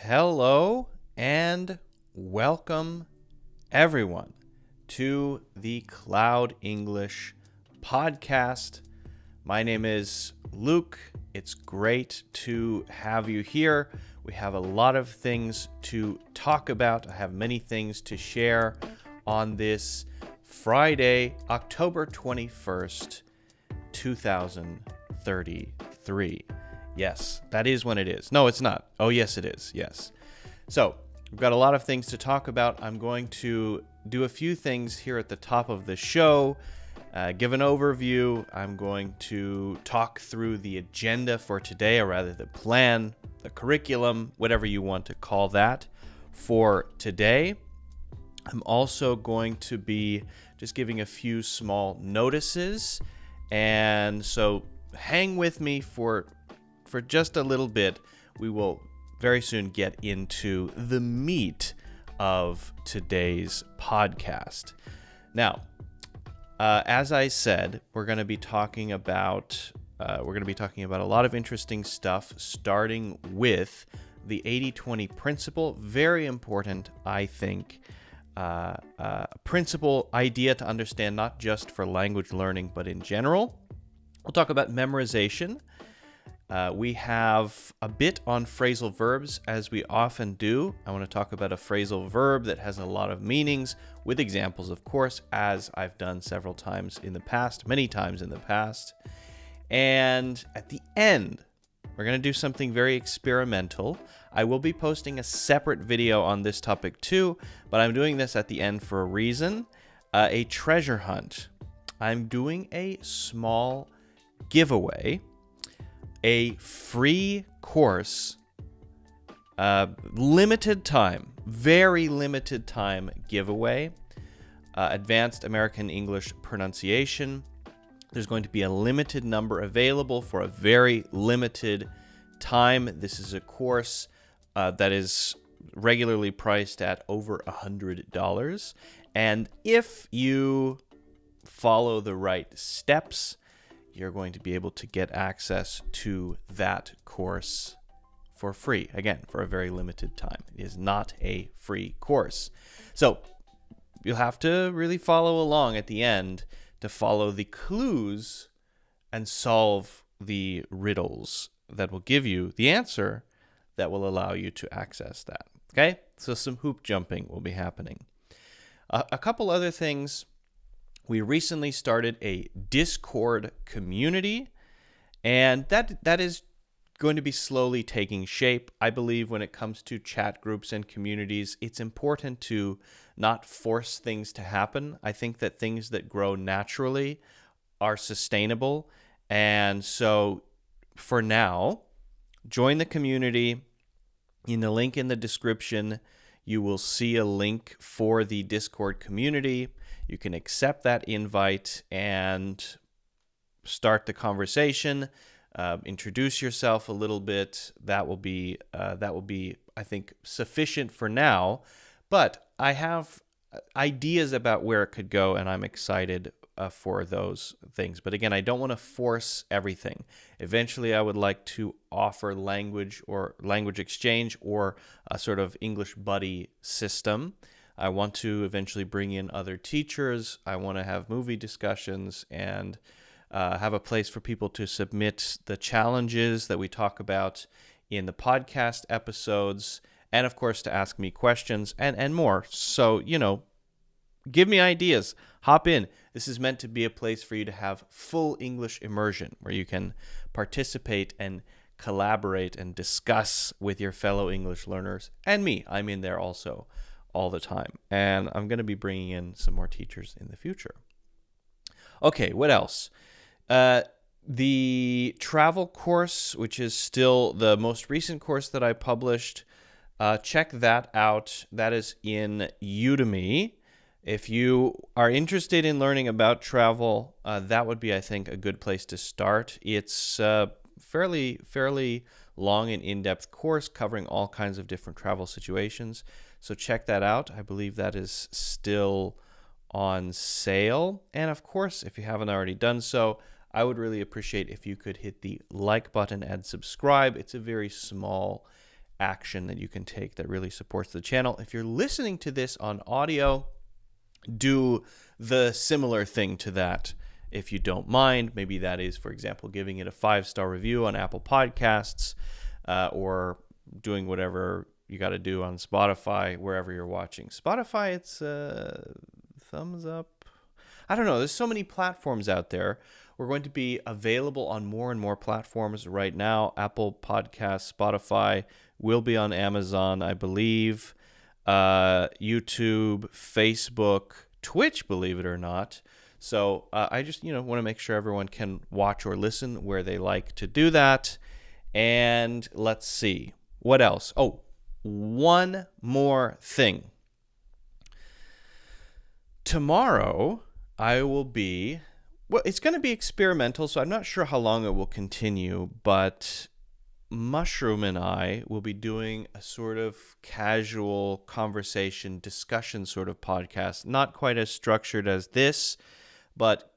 Hello and welcome everyone to the Cloud English podcast. My name is Luke. It's great to have you here. We have a lot of things to talk about. I have many things to share on this Friday, October 21st, 2033. Yes, that is when it is. No, it's not. Oh, yes, it is. Yes. So we've got a lot of things to talk about. I'm going to do a few things here at the top of the show, give an overview. I'm going to talk through the agenda for today, or rather the plan, the curriculum, whatever you want to call that for today. I'm also going to be just giving a few small notices. And so hang with me for just a little bit. We will very soon get into the meat of today's podcast. Now, as I said, we're going to be talking about a lot of interesting stuff, starting with the 80-20 principle. Very important, I think, principle idea to understand, not just for language learning, but in general. We'll talk about memorization. We have a bit on phrasal verbs, as we often do. I want to talk about a phrasal verb that has a lot of meanings, with examples, of course, as I've done several times in the past, many times in the past. And at the end, we're going to do something very experimental. I will be posting a separate video on this topic too, but I'm doing this at the end for a reason. A treasure hunt. I'm doing a small giveaway. A free course, limited time, very limited time giveaway, Advanced American English Pronunciation. There's going to be a limited number available for a very limited time. This is a course that is regularly priced at over $100. And if you follow the right steps, you're going to be able to get access to that course for free. Again, for a very limited time. It is not a free course. So you'll have to really follow along at the end to follow the clues and solve the riddles that will give you the answer that will allow you to access that. Okay? So some hoop jumping will be happening. A couple other things. We recently started a Discord community, and that is going to be slowly taking shape. I believe when it comes to chat groups and communities, it's important to not force things to happen. I think that things that grow naturally are sustainable. And so for now, join the community. In the link in the description, you will see a link for the Discord community. You can accept that invite and start the conversation. Introduce yourself a little bit. That will be, I think, sufficient for now. But I have ideas about where it could go, and I'm excited for those things. But again, I don't want to force everything. Eventually, I would like to offer language exchange or a sort of English buddy system. I want to eventually bring in other teachers. I want to have movie discussions and have a place for people to submit the challenges that we talk about in the podcast episodes, and of course to ask me questions and more. So, give me ideas. Hop in. This is meant to be a place for you to have full English immersion, where you can participate and collaborate and discuss with your fellow English learners and me. I'm in there also all the time. And I'm going to be bringing in some more teachers in the future. Okay, what else? The travel course, which is still the most recent course that I published, check that out. That is in Udemy. If you are interested in learning about travel, that would be, I think, a good place to start. It's a fairly long and in-depth course covering all kinds of different travel situations. So check that out. I believe that is still on sale. And of course, if you haven't already done so, I would really appreciate if you could hit the like button and subscribe. It's a very small action that you can take that really supports the channel. If you're listening to this on audio, do the similar thing to that if you don't mind. Maybe that is, for example, giving it a 5-star review on Apple Podcasts, or doing whatever you got to do on Spotify, wherever you're watching. Spotify, it's thumbs up. I don't know. There's so many platforms out there. We're going to be available on more and more platforms right now. Apple Podcasts, Spotify, will be on Amazon, I believe. YouTube, Facebook, Twitch, believe it or not. So I just, want to make sure everyone can watch or listen where they like to do that. And let's see. What else? Oh, one more thing. Tomorrow, I will be... Well, it's going to be experimental, so I'm not sure how long it will continue, but Mushroom and I will be doing a sort of casual conversation, discussion sort of podcast. Not quite as structured as this, but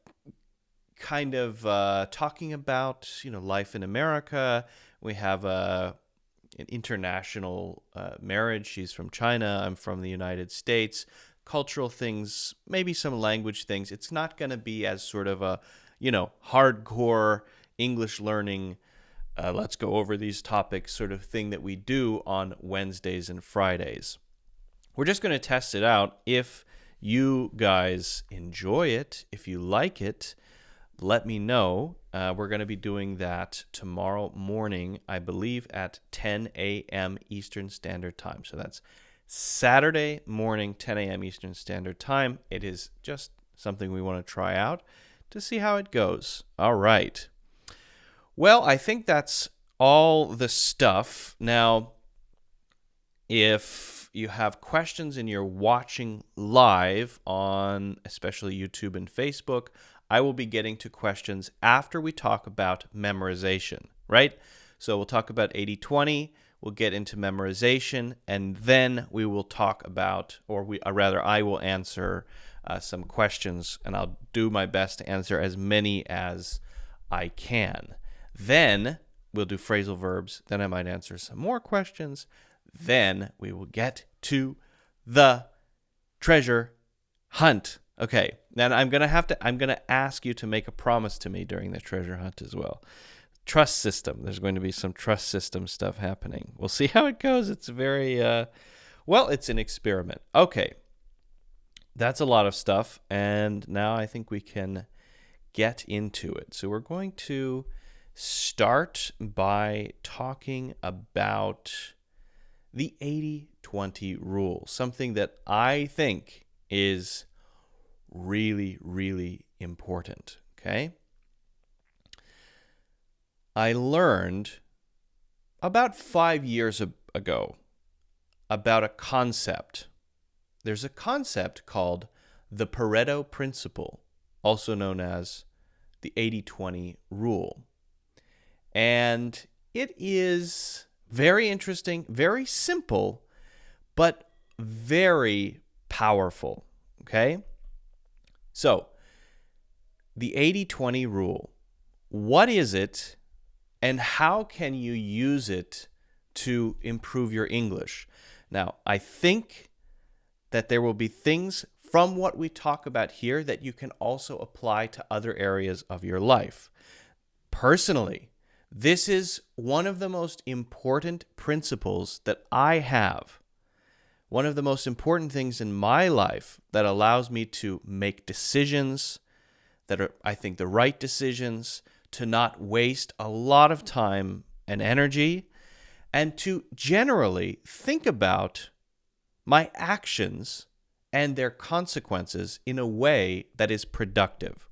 kind of talking about, life in America. We have an international marriage. She's from China. I'm from the United States. Cultural things, maybe some language things. It's not going to be as sort of a, hardcore English learning, let's go over these topics sort of thing that we do on Wednesdays and Fridays. We're just going to test it out. If you guys enjoy it, if you like it, let me know. We're going to be doing that tomorrow morning, I believe, at 10 a.m. Eastern Standard Time. So that's Saturday morning, 10 a.m. Eastern Standard Time. It is just something we want to try out to see how it goes. All right. Well, I think that's all the stuff. Now, if you have questions and you're watching live on especially YouTube and Facebook, I will be getting to questions after we talk about memorization, right? So we'll talk about 80-20. We'll get into memorization, and then we will talk about, I will answer some questions, and I'll do my best to answer as many as I can. Then we'll do phrasal verbs. Then I might answer some more questions. Then we will get to the treasure hunt. Okay, then I'm going to ask you to make a promise to me during the treasure hunt as well. Trust system. There's going to be some trust system stuff happening. We'll see how it goes. It's very, it's an experiment. Okay. That's a lot of stuff. And now I think we can get into it. So we're going to start by talking about the 80-20 rule, something that I think is really, really important. Okay. I learned about 5 years ago about a concept. There's a concept called the Pareto principle, also known as the 80-20 rule. And it is very interesting, very simple, but very powerful. Okay? So, the 80-20 rule, what is it? And how can you use it to improve your English? Now, I think that there will be things from what we talk about here that you can also apply to other areas of your life. Personally, this is one of the most important principles that I have. One of the most important things in my life that allows me to make decisions that are, I think, the right decisions, to not waste a lot of time and energy, and to generally think about my actions and their consequences in a way that is productive.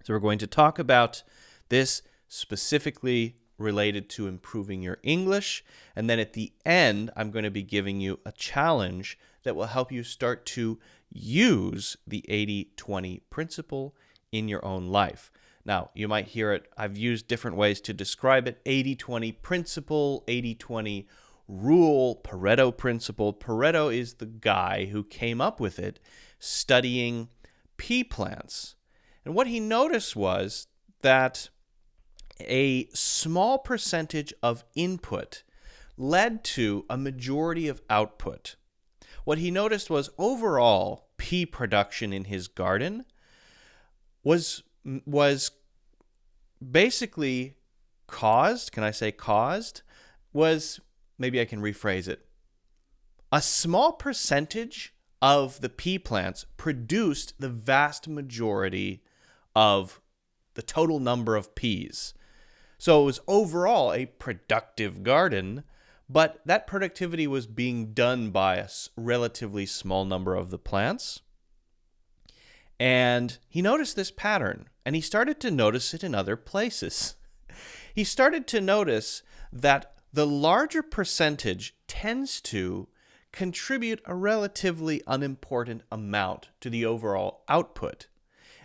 So we're going to talk about this specifically related to improving your English, and then at the end, I'm going to be giving you a challenge that will help you start to use the 80-20 principle in your own life. Now, you might hear it, I've used different ways to describe it. 80-20 principle, 80-20 rule, Pareto principle. Pareto is the guy who came up with it studying pea plants. And what he noticed was that a small percentage of input, led to a majority of output. What he noticed was overall pea production in his garden was basically caused, maybe I can rephrase it. A small percentage of the pea plants produced the vast majority of the total number of peas. So it was overall a productive garden, but that productivity was being done by a relatively small number of the plants. And he noticed this pattern, and he started to notice it in other places. He started to notice that the larger percentage tends to contribute a relatively unimportant amount to the overall output,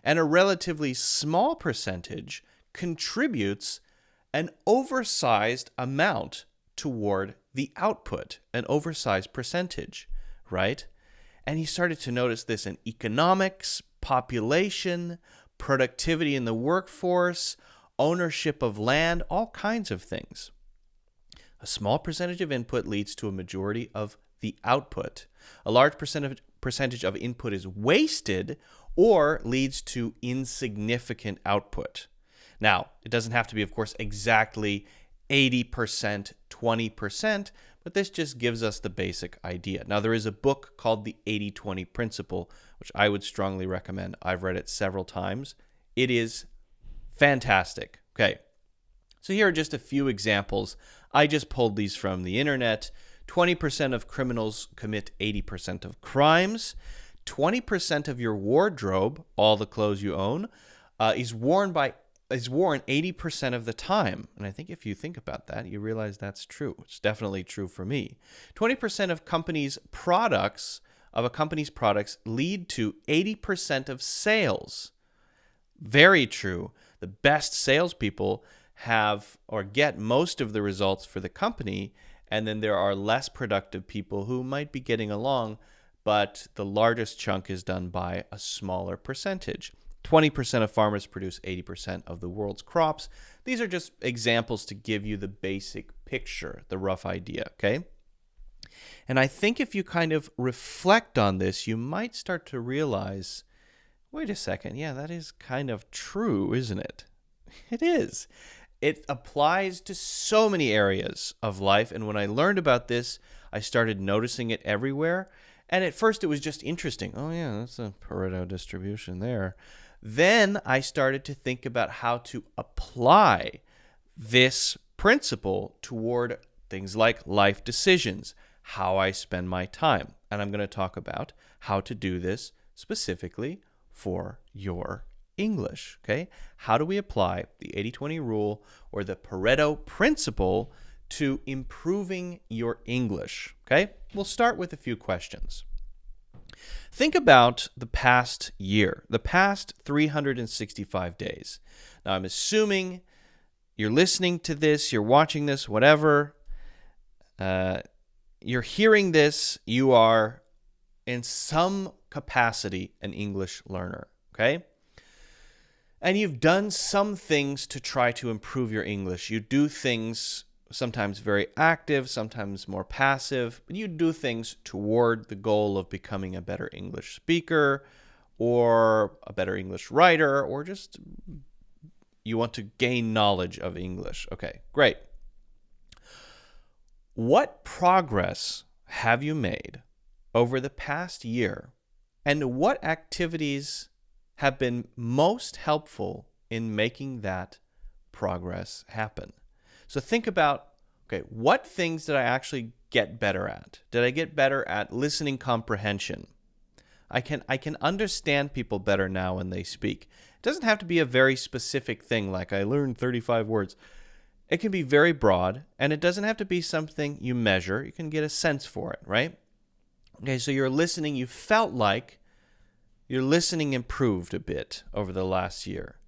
and a relatively small percentage contributes an oversized amount toward the output, an oversized percentage, right? And he started to notice this in economics, population, productivity in the workforce, ownership of land, all kinds of things. A small percentage of input leads to a majority of the output. A large percentage of input is wasted or leads to insignificant output. Now, it doesn't have to be, of course, exactly 80%, 20%, but this just gives us the basic idea. Now, there is a book called The 80-20 Principle, which I would strongly recommend. I've read it several times. It is fantastic. Okay, so here are just a few examples. I just pulled these from the internet. 20% of criminals commit 80% of crimes. 20% of your wardrobe, all the clothes you own, is worn 80% of the time. And I think if you think about that, you realize that's true. It's definitely true for me. 20% of a company's products lead to 80% of sales. Very true. The best salespeople have or get most of the results for the company, and then there are less productive people who might be getting along, but the largest chunk is done by a smaller percentage. 20% of farmers produce 80% of the world's crops. These are just examples to give you the basic picture, the rough idea, okay? And I think if you kind of reflect on this, you might start to realize, wait a second, yeah, that is kind of true, isn't it? It is. It applies to so many areas of life, and when I learned about this, I started noticing it everywhere. And at first it was just interesting. Oh yeah, that's a Pareto distribution there. Then I started to think about how to apply this principle toward things like life decisions, how I spend my time. And I'm going to talk about how to do this specifically for your English, okay? How do we apply the 80-20 rule or the Pareto principle to improving your English, okay? We'll start with a few questions. Think about the past year, the past 365 days. Now, I'm assuming you're listening to this, you're watching this, whatever. You're hearing this, you are in some capacity an English learner, okay? And you've done some things to try to improve your English. You do things sometimes very active, sometimes more passive, but you do things toward the goal of becoming a better English speaker or a better English writer, or just you want to gain knowledge of English. Okay, great. What progress have you made over the past year, and what activities have been most helpful in making that progress happen? So think about, okay, what things did I actually get better at? Did I get better at listening comprehension? I can understand people better now when they speak. It doesn't have to be a very specific thing like I learned 35 words. It can be very broad, and it doesn't have to be something you measure. You can get a sense for it, right? Okay, so you're listening. You felt like your listening improved a bit over the last year.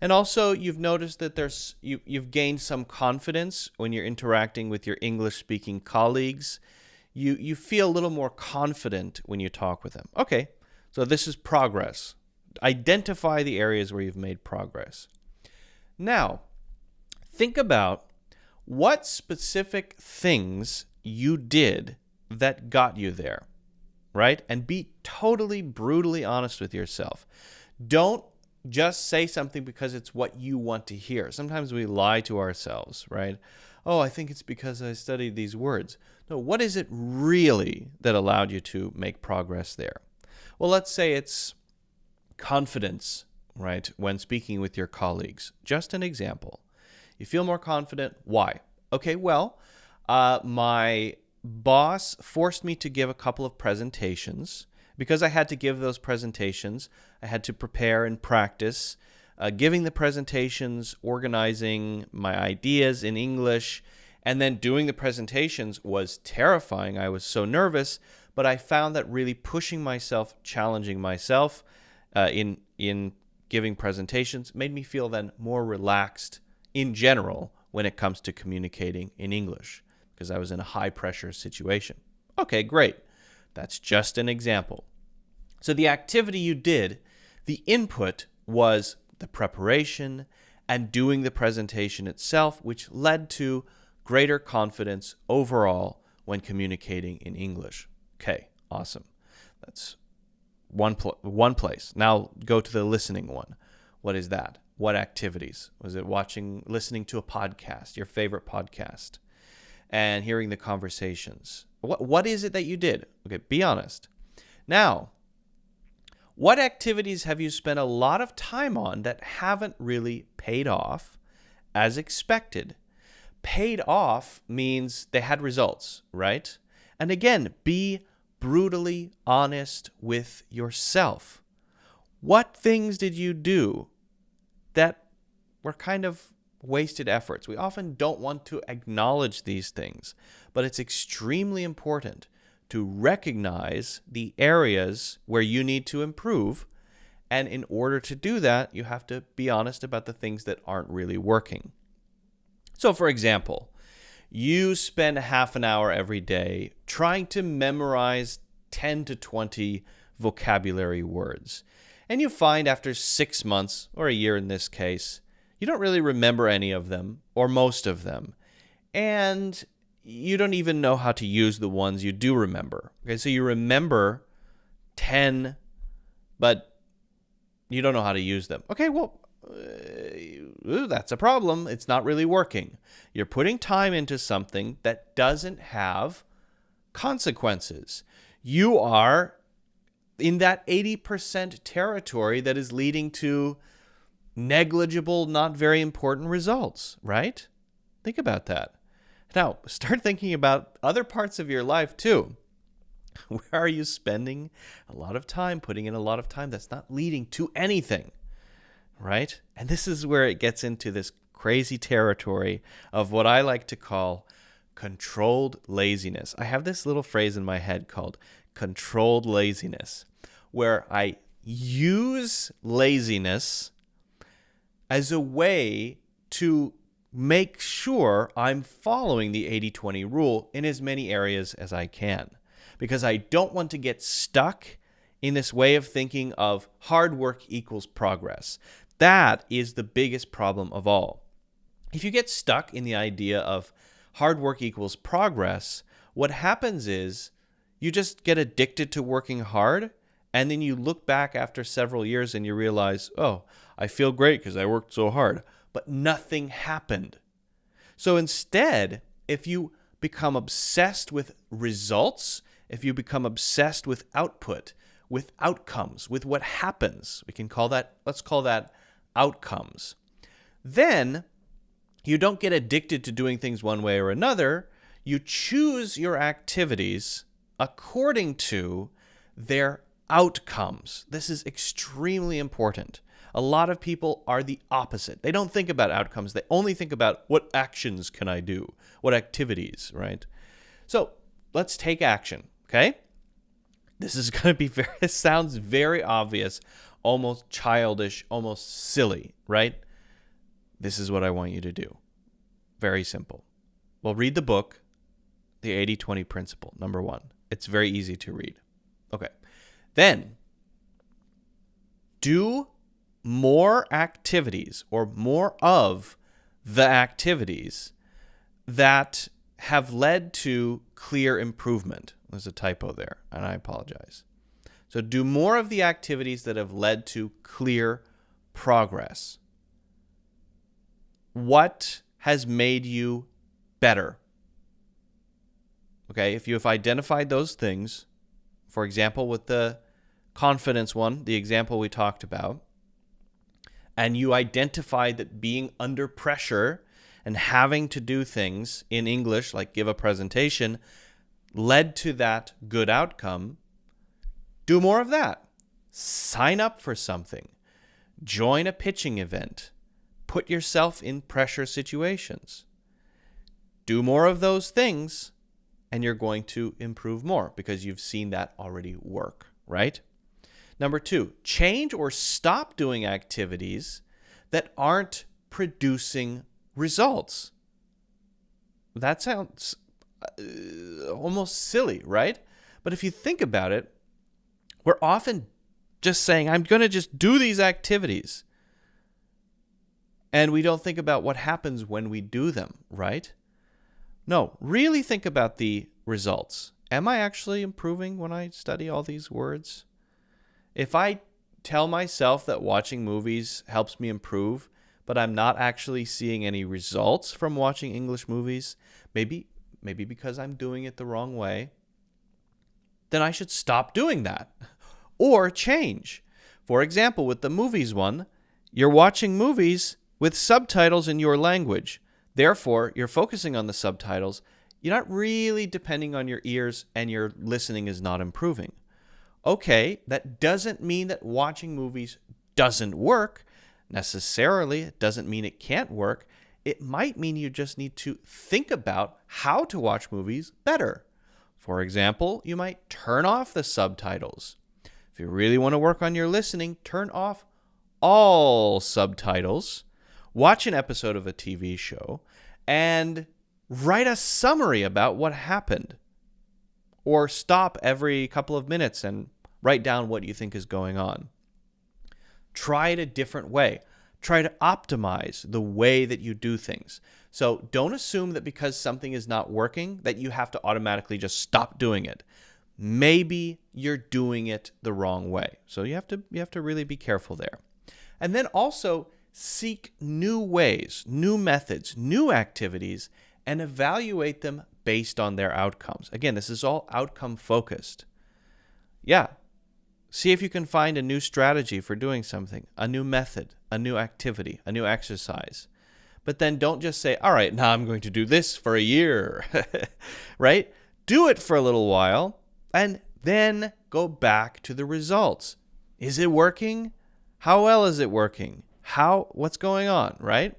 And also, you've noticed that you've gained some confidence when you're interacting with your English-speaking colleagues. You feel a little more confident when you talk with them. Okay, so this is progress. Identify the areas where you've made progress. Now, think about what specific things you did that got you there, right? And be totally brutally honest with yourself. Don't just say something because it's what you want to hear. Sometimes we lie to ourselves, right? Oh, I think it's because I studied these words. No, what is it really that allowed you to make progress there? Well, let's say it's confidence, right, when speaking with your colleagues. Just an example. You feel more confident. Why? Okay, well, my boss forced me to give a couple of presentations. Because I had to give those presentations, I had to prepare and practice giving the presentations, organizing my ideas in English, and then doing the presentations was terrifying. I was so nervous, but I found that really pushing myself, challenging myself in giving presentations made me feel then more relaxed in general when it comes to communicating in English because I was in a high-pressure situation. Okay, great. That's just an example. So the activity you did, the input was the preparation and doing the presentation itself, which led to greater confidence overall when communicating in English. Okay, awesome. That's one place. Now go to the listening one. What is that? What activities? Was it listening to a podcast, your favorite podcast, and hearing the conversations? What is it that you did? Okay, be honest. Now, what activities have you spent a lot of time on that haven't really paid off as expected? Paid off means they had results, right? And again, be brutally honest with yourself. What things did you do that were kind of wasted efforts? We often don't want to acknowledge these things, but it's extremely important to recognize the areas where you need to improve. And in order to do that, you have to be honest about the things that aren't really working. So, for example, you spend half an hour every day trying to memorize 10 to 20 vocabulary words. And you find after 6 months, or a year in this case, you don't really remember any of them, or most of them. And you don't even know how to use the ones you do remember. Okay, so you remember 10, but you don't know how to use them. Okay, well, that's a problem. It's not really working. You're putting time into something that doesn't have consequences. You are in that 80% territory that is leading to negligible, not very important results, right? Think about that. Now, start thinking about other parts of your life too. Where are you spending a lot of time, putting in a lot of time that's not leading to anything, right? And this is where it gets into this crazy territory of what I like to call controlled laziness. I have this little phrase in my head called controlled laziness, where I use laziness as a way to make sure I'm following the 80-20 rule in as many areas as I can. Because I don't want to get stuck in this way of thinking of hard work equals progress. That is the biggest problem of all. If you get stuck in the idea of hard work equals progress, what happens is you just get addicted to working hard, and then you look back after several years and you realize, oh, I feel great because I worked so hard, but nothing happened. So instead, if you become obsessed with results, if you become obsessed with output, with outcomes, with what happens, let's call that outcomes, then you don't get addicted to doing things one way or another. You choose your activities according to their outcomes. This is extremely important. A lot of people are the opposite. They don't think about outcomes. They only think about what actions can I do, what activities, right? So let's take action, okay? This is going to be it sounds very obvious, almost childish, almost silly, right? This is what I want you to do. Very simple. Well, read the book, The 80-20 Principle, number 1. It's very easy to read. Okay. Then, do more activities or more of the activities that have led to clear improvement. There's a typo there, and I apologize. So do more of the activities that have led to clear progress. What has made you better? Okay, if you have identified those things, for example, with the confidence one, the example we talked about, and you identified that being under pressure and having to do things in English, like give a presentation, led to that good outcome, do more of that. Sign up for something. Join a pitching event. Put yourself in pressure situations. Do more of those things, and you're going to improve more because you've seen that already work, right? Number 2, change or stop doing activities that aren't producing results. That sounds almost silly, right? But if you think about it, we're often just saying, I'm going to just do these activities. And we don't think about what happens when we do them, right? No, really think about the results. Am I actually improving when I study all these words? If I tell myself that watching movies helps me improve, but I'm not actually seeing any results from watching English movies, maybe because I'm doing it the wrong way, then I should stop doing that or change. For example, with the movies one, you're watching movies with subtitles in your language. Therefore, you're focusing on the subtitles. You're not really depending on your ears, and your listening is not improving. Okay, that doesn't mean that watching movies doesn't work necessarily. It doesn't mean it can't work. It might mean you just need to think about how to watch movies better. For example, you might turn off the subtitles. If you really want to work on your listening, turn off all subtitles, watch an episode of a TV show, and write a summary about what happened. Or stop every couple of minutes and write down what you think is going on. Try it a different way. Try to optimize the way that you do things. So don't assume that because something is not working that you have to automatically just stop doing it. Maybe you're doing it the wrong way. So you have to really be careful there. And then also seek new ways, new methods, new activities, and evaluate them based on their outcomes. Again, this is all outcome focused. Yeah. See if you can find a new strategy for doing something, a new method, a new activity, a new exercise. But then don't just say, all right, now I'm going to do this for a year, right? Do it for a little while and then go back to the results. Is it working? How well is it working? What's going on, right?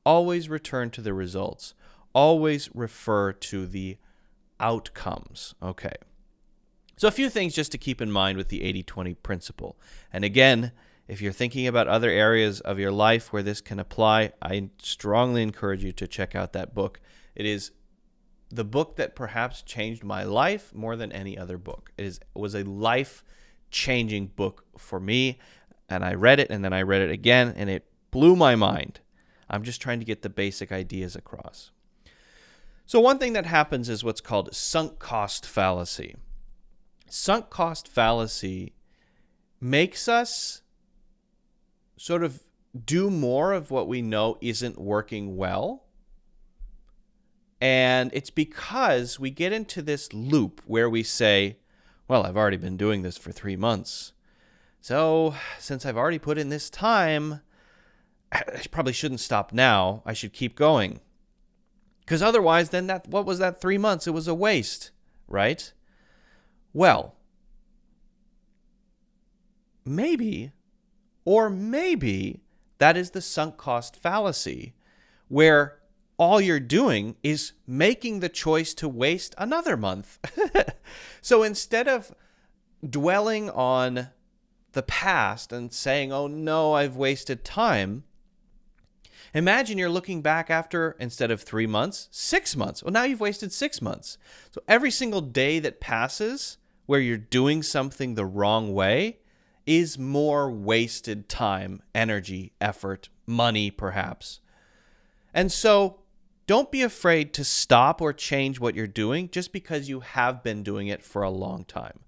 Always return to the results. Always refer to the outcomes. Okay. So a few things just to keep in mind with the 80-20 principle. And again, if you're thinking about other areas of your life where this can apply, I strongly encourage you to check out that book. It is the book that perhaps changed my life more than any other book. It was a life-changing book for me, and I read it, and then I read it again, and it blew my mind. I'm just trying to get the basic ideas across. So one thing that happens is what's called sunk cost fallacy. Sunk cost fallacy makes us sort of do more of what we know isn't working well. And it's because we get into this loop where we say, well, I've already been doing this for 3 months. So since I've already put in this time, I probably shouldn't stop now. I should keep going. Because otherwise, then what was that 3 months? It was a waste, right? Well, maybe that is the sunk cost fallacy, where all you're doing is making the choice to waste another month. So instead of dwelling on the past and saying, oh no, I've wasted time, imagine you're looking back after, instead of 3 months, 6 months. Well, now you've wasted 6 months. So every single day that passes where you're doing something the wrong way is more wasted time, energy, effort, money, perhaps. And so don't be afraid to stop or change what you're doing just because you have been doing it for a long time.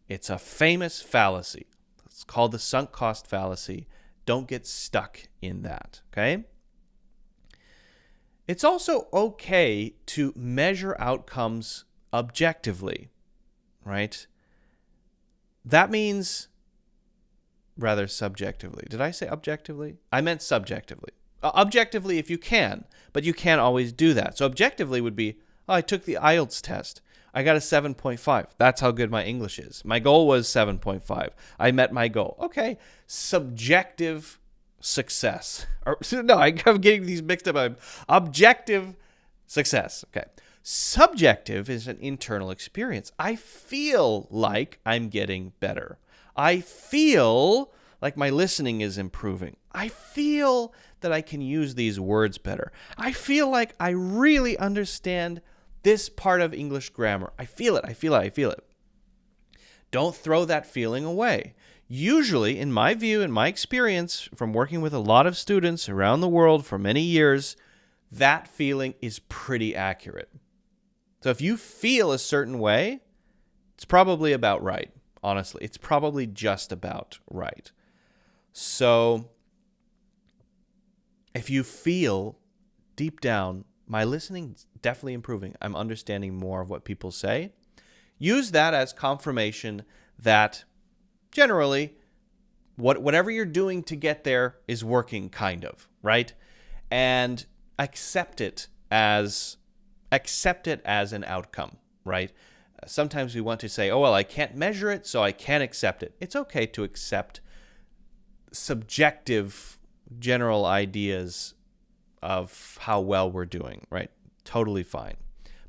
It's a famous fallacy. It's called the sunk cost fallacy. Don't get stuck in that, okay? It's also okay to measure outcomes objectively, right? That means, rather subjectively. Did I say objectively? I meant subjectively. Objectively if you can, but you can't always do that. So objectively would be, I took the IELTS test. I got a 7.5. That's how good my English is. My goal was 7.5. I met my goal. Okay, subjective success. No, I'm getting these mixed up. Objective success. Okay. Subjective is an internal experience. I feel like I'm getting better. I feel like my listening is improving. I feel that I can use these words better. I feel like I really understand this part of English grammar. I feel it. Don't throw that feeling away. Usually, in my view, in my experience from working with a lot of students around the world for many years, that feeling is pretty accurate. So if you feel a certain way, it's probably about right. Honestly, it's probably just about right. So if you feel deep down, my listening's definitely improving, I'm understanding more of what people say, use that as confirmation that generally whatever you're doing to get there is working, kind of, right? And accept it as an outcome, right? Sometimes we want to say, oh, well, I can't measure it, so I can't accept it. It's okay to accept subjective general ideas of how well we're doing, right? Totally fine.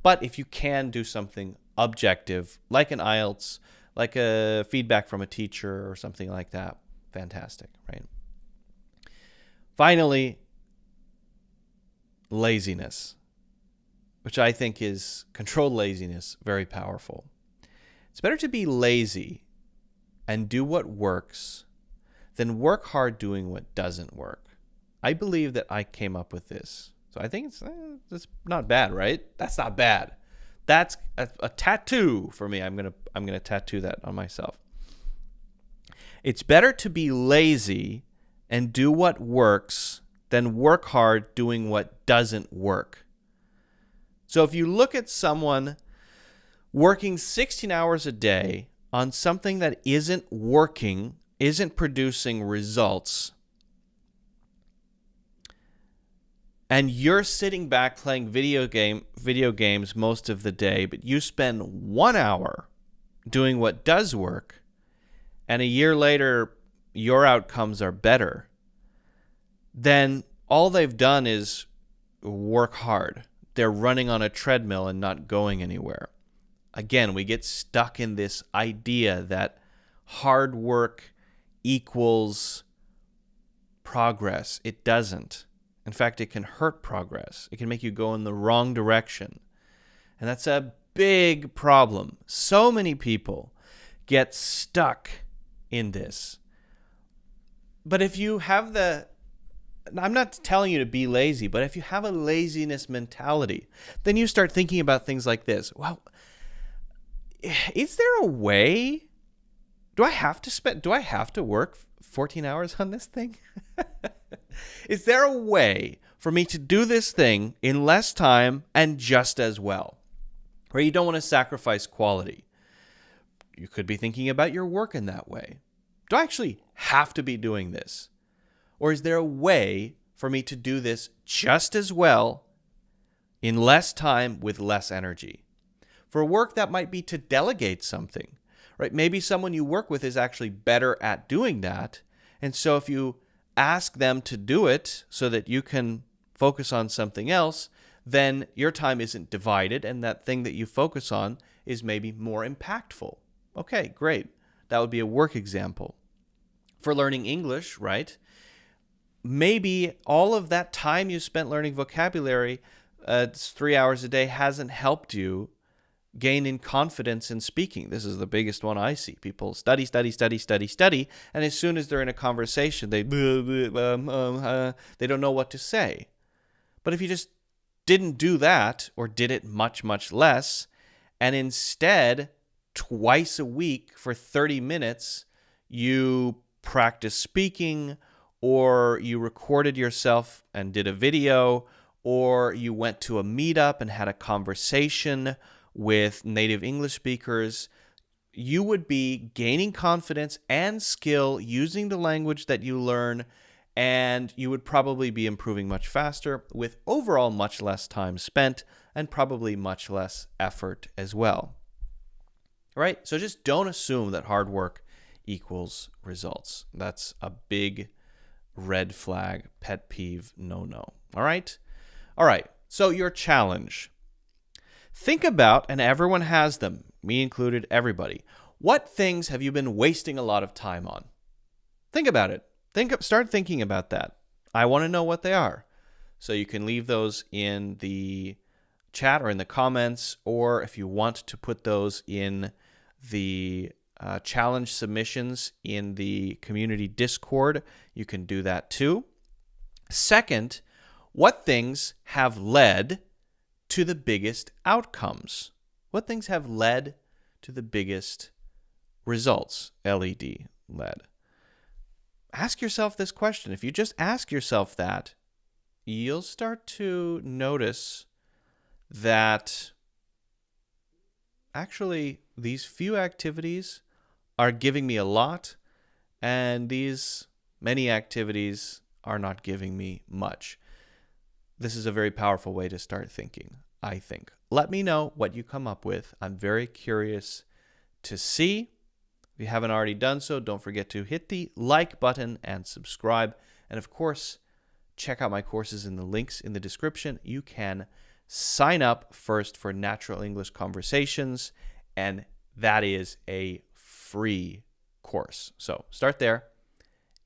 But if you can do something objective, like an IELTS, like a feedback from a teacher or something like that, fantastic, right? Finally, laziness, which I think is controlled laziness, very powerful. It's better to be lazy and do what works than work hard doing what doesn't work. I believe that I came up with this. So I think it's not bad, right? That's not bad. That's a tattoo for me. I'm gonna tattoo that on myself. It's better to be lazy and do what works than work hard doing what doesn't work. So if you look at someone working 16 hours a day on something that isn't working, isn't producing results, and you're sitting back playing video games most of the day, but you spend 1 hour doing what does work, and a year later your outcomes are better, then all they've done is work hard. They're running on a treadmill and not going anywhere. Again, we get stuck in this idea that hard work equals progress. It doesn't. In fact, it can hurt progress. It can make you go in the wrong direction. And that's a big problem. So many people get stuck in this. But if you have I'm not telling you to be lazy, but if you have a laziness mentality, then you start thinking about things like this. Well, is there a way? Do I have to work 14 hours on this thing? Is there a way for me to do this thing in less time and just as well? Where you don't want to sacrifice quality. You could be thinking about your work in that way. Do I actually have to be doing this? Or is there a way for me to do this just as well in less time with less energy? For work, that might be to delegate something, right? Maybe someone you work with is actually better at doing that. And so if you ask them to do it so that you can focus on something else, then your time isn't divided and that thing that you focus on is maybe more impactful. Okay, great. That would be a work example. For learning English, right? Maybe all of that time you spent learning vocabulary, 3 hours a day, hasn't helped you gain in confidence in speaking. This is the biggest one I see. People study, and as soon as they're in a conversation, they don't know what to say. But if you just didn't do that, or did it much, much less, and instead, twice a week for 30 minutes, you practice speaking, or you recorded yourself and did a video, or you went to a meetup and had a conversation with native English speakers, you would be gaining confidence and skill using the language that you learn, and you would probably be improving much faster with overall much less time spent and probably much less effort as well. Right? So just don't assume that hard work equals results. That's a big red flag, pet peeve, no. All right? All right. So your challenge. Think about, and everyone has them, me included, everybody. What things have you been wasting a lot of time on? Think about it. Start thinking about that. I want to know what they are. So you can leave those in the chat or in the comments, or if you want to put those in the challenge submissions in the community Discord, you can do that too. Second, what things have led to the biggest outcomes? What things have led to the biggest results? LED, led. Ask yourself this question. If you just ask yourself that, you'll start to notice that actually these few activities are giving me a lot, and these many activities are not giving me much. This is a very powerful way to start thinking, I think. Let me know what you come up with. I'm very curious to see. If you haven't already done so, don't forget to hit the like button and subscribe. And of course, check out my courses in the links in the description. You can sign up first for Natural English Conversations, and that is a free course. So start there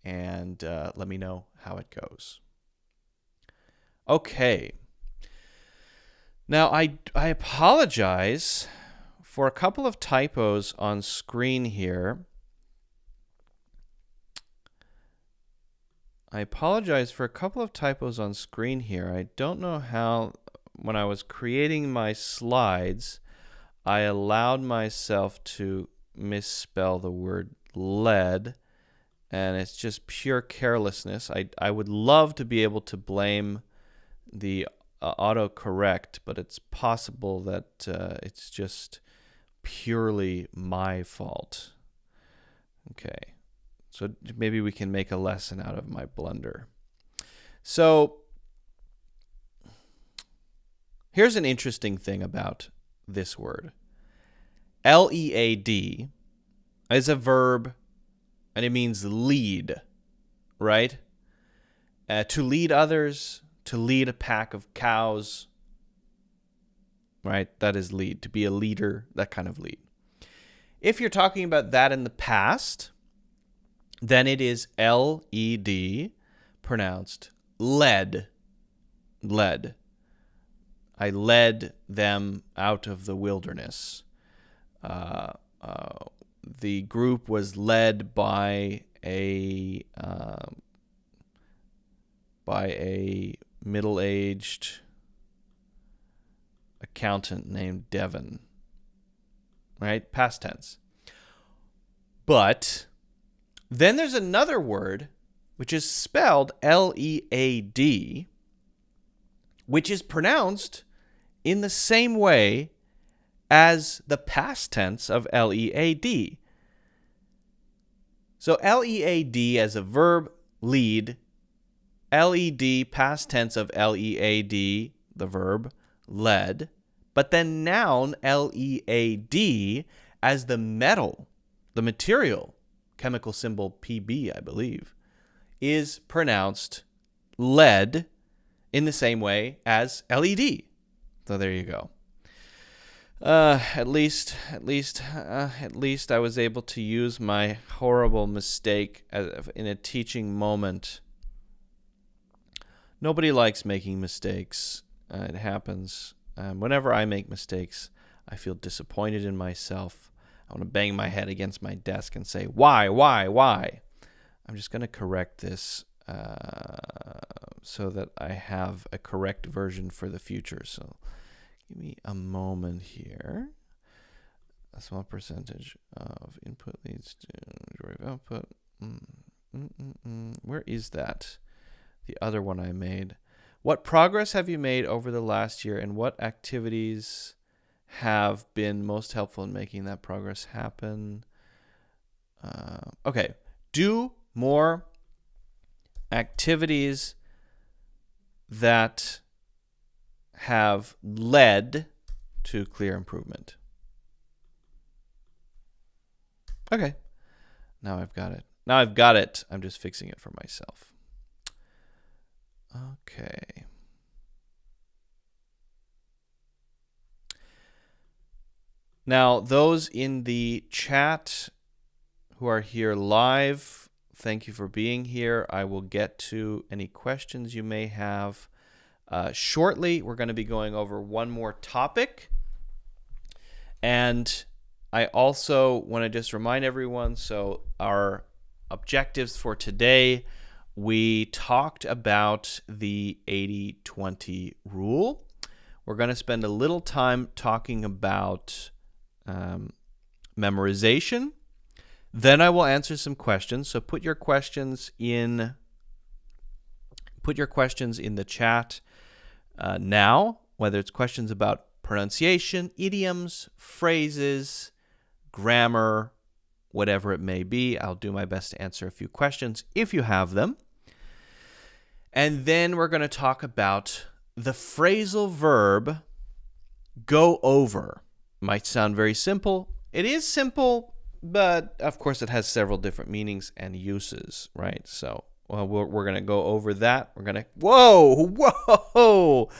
and let me know how it goes. Okay. Now, I apologize for a couple of typos on screen here. I don't know how, when I was creating my slides, I allowed myself to misspell the word lead, and it's just pure carelessness. I would love to be able to blame the autocorrect, but it's possible that it's just purely my fault. Okay, so maybe we can make a lesson out of my blunder. So here's an interesting thing about this word. Lead is a verb, and it means lead, right? To lead others, to lead a pack of cows, right? That is lead. To be a leader, that kind of lead. If you're talking about that in the past, then it is LED, pronounced led. Led. I led them out of the wilderness. The group was led by a middle-aged accountant named Devin, right? Past tense. But then there's another word which is spelled Lead, which is pronounced in the same way as the past tense of lead. So lead as a verb, lead. Led, past tense of lead, the verb, led. But then noun lead as the metal, the material, chemical symbol PB, I believe, is pronounced led in the same way as LED. So there you go. At least I was able to use my horrible mistake in a teaching moment. Nobody likes making mistakes. It happens. Whenever I make mistakes, I feel disappointed in myself. I want to bang my head against my desk and say, why? I'm just going to correct this so that I have a correct version for the future. So give me a moment here. A small percentage of input leads to majority of output. Where is that? The other one I made. What progress have you made over the last year, and what activities have been most helpful in making that progress happen? Okay. Do more activities that have led to clear improvement. Okay. Now I've got it. I'm just fixing it for myself. Okay. Now, those in the chat who are here live, thank you for being here. I will get to any questions you may have shortly. We're going to be going over one more topic. And I also want to just remind everyone, so our objectives for today, we talked about the 80-20 rule. We're going to spend a little time talking about memorization. Then I will answer some questions. So put your questions in the chat now, whether it's questions about pronunciation, idioms, phrases, grammar, whatever it may be. I'll do my best to answer a few questions if you have them. And then we're going to talk about the phrasal verb go over. Might sound very simple. It is simple, but of course it has several different meanings and uses, right? So we're going to go over that. We're going to, whoa,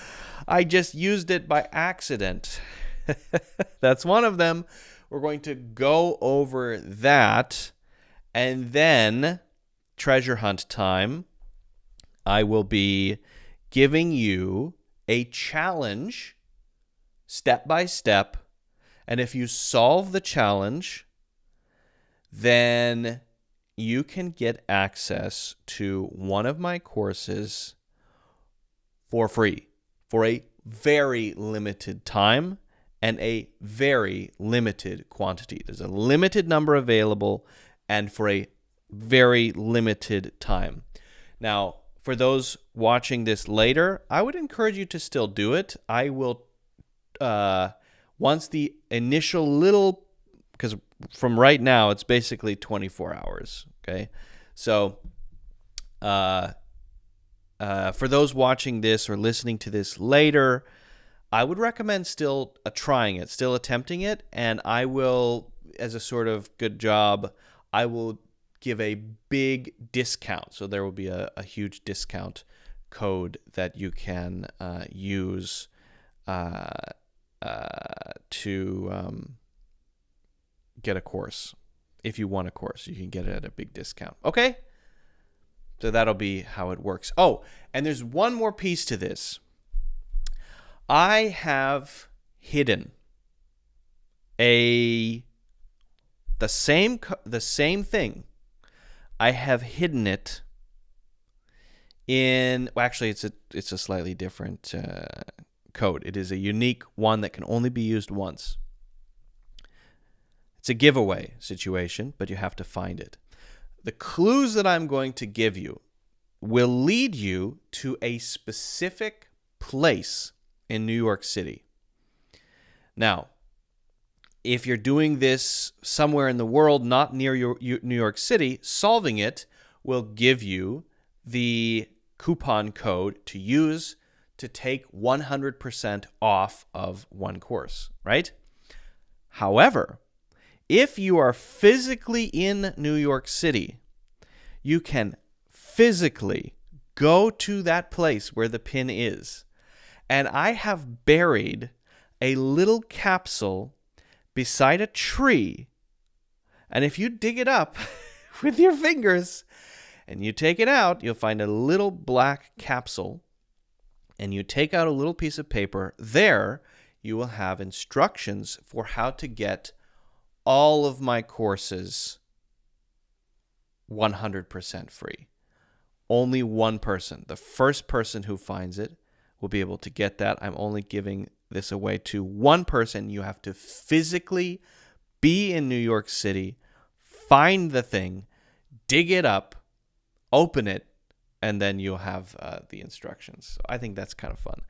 I just used it by accident. That's one of them. We're going to go over that, and then treasure hunt time. I will be giving you a challenge step by step, and if you solve the challenge, then you can get access to one of my courses for free for a very limited time and a very limited quantity. There's a limited number available and for a very limited time. Now, for those watching this later, I would encourage you to still do it. I will, once the initial little, because from right now, it's basically 24 hours, okay? So, for those watching this or listening to this later, I would recommend still trying it, still attempting it, and I will, as a sort of good job, I will give a big discount. So there will be a huge discount code that you can use to get a course. If you want a course, you can get it at a big discount. Okay? So that'll be how it works. Oh, and there's one more piece to this. I have hidden the same thing. I have hidden it in, well, actually it's a slightly different code. It is a unique one that can only be used once. It's a giveaway situation, but you have to find it. The clues that I'm going to give you will lead you to a specific place in New York City. Now, if you're doing this somewhere in the world, not near New York City, solving it will give you the coupon code to use to take 100% off of one course, right? However, if you are physically in New York City, you can physically go to that place where the pin is. And I have buried a little capsule beside a tree. And if you dig it up with your fingers and you take it out, you'll find a little black capsule. And you take out a little piece of paper. There, you will have instructions for how to get all of my courses 100% free. only one person. The first person who finds it will be able to get that. I'm only giving this away to one person. You have to physically be in New York City, find the thing, dig it up, open it, and then you'll have the instructions. So I think that's kind of fun.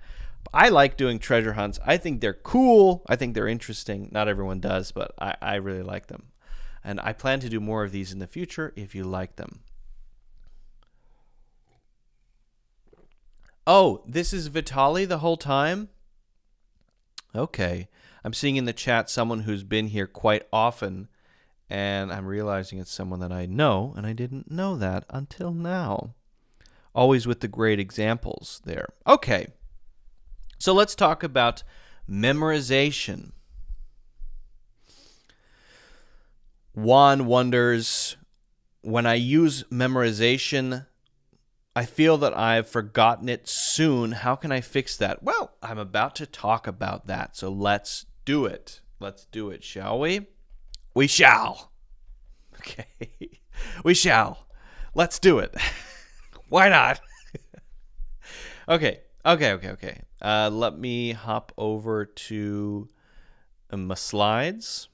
I like doing treasure hunts. I think they're cool. I think they're interesting. Not everyone does, but I really like them. And I plan to do more of these in the future if you like them. Oh, this is Vitali the whole time? Okay. I'm seeing in the chat someone who's been here quite often, and I'm realizing it's someone that I know, and I didn't know that until now. Always with the great examples there. Okay. So let's talk about memorization. Juan wonders, when I use memorization, I feel that I've forgotten it soon. How can I fix that? Well, I'm about to talk about that, so let's do it. Let's do it, shall we? We shall. Okay. We shall. Let's do it. Why not? Okay. Let me hop over to my slides.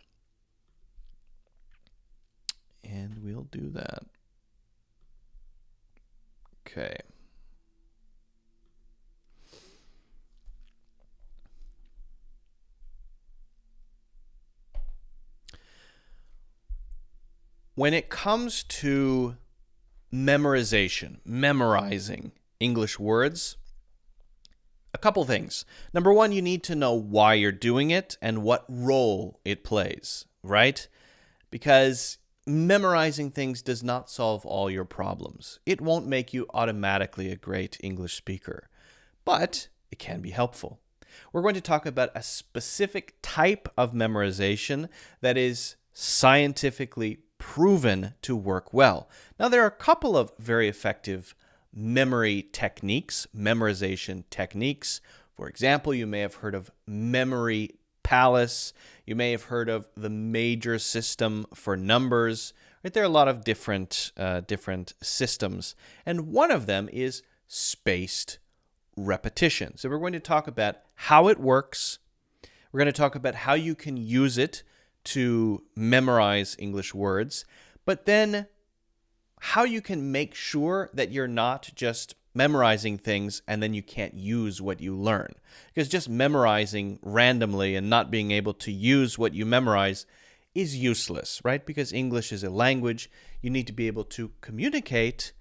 And we'll do that. Okay. When it comes to memorization, memorizing English words, a couple things. Number one, you need to know why you're doing it and what role it plays, right? Because memorizing things does not solve all your problems. It won't make you automatically a great English speaker, but it can be helpful. We're going to talk about a specific type of memorization that is scientifically proven to work well. Now, there are a couple of very effective memory techniques, memorization techniques. For example, you may have heard of memory palace. You may have heard of the major system for numbers. Right? There are a lot of different systems, and one of them is spaced repetition. So we're going to talk about how it works. We're going to talk about how you can use it to memorize English words, but then how you can make sure that you're not just memorizing things and then you can't use what you learn. Because just memorizing randomly and not being able to use what you memorize is useless, right? Because English is a language. You need to be able to communicate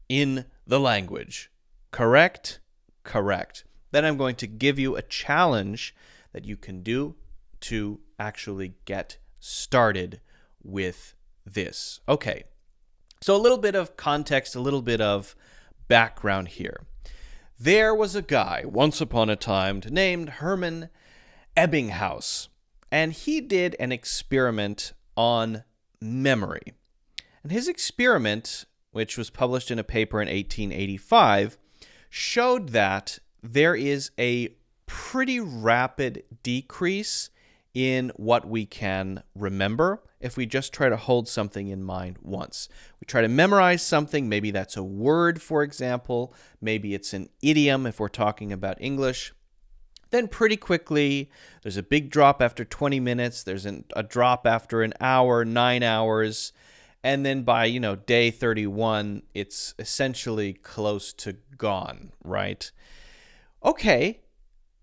in the language. Correct? Correct. Then I'm going to give you a challenge that you can do to actually get started with this. Okay. So a little bit of context, a little bit of background here. There was a guy once upon a time named Hermann Ebbinghaus, and he did an experiment on memory. And his experiment, which was published in a paper in 1885, showed that there is a pretty rapid decrease in what we can remember if we just try to hold something in mind once. We try to memorize something, maybe that's a word, for example, maybe it's an idiom if we're talking about English. Then pretty quickly, there's a big drop after 20 minutes, there's a drop after an hour, 9 hours, and then by, day 31, it's essentially close to gone, right? Okay,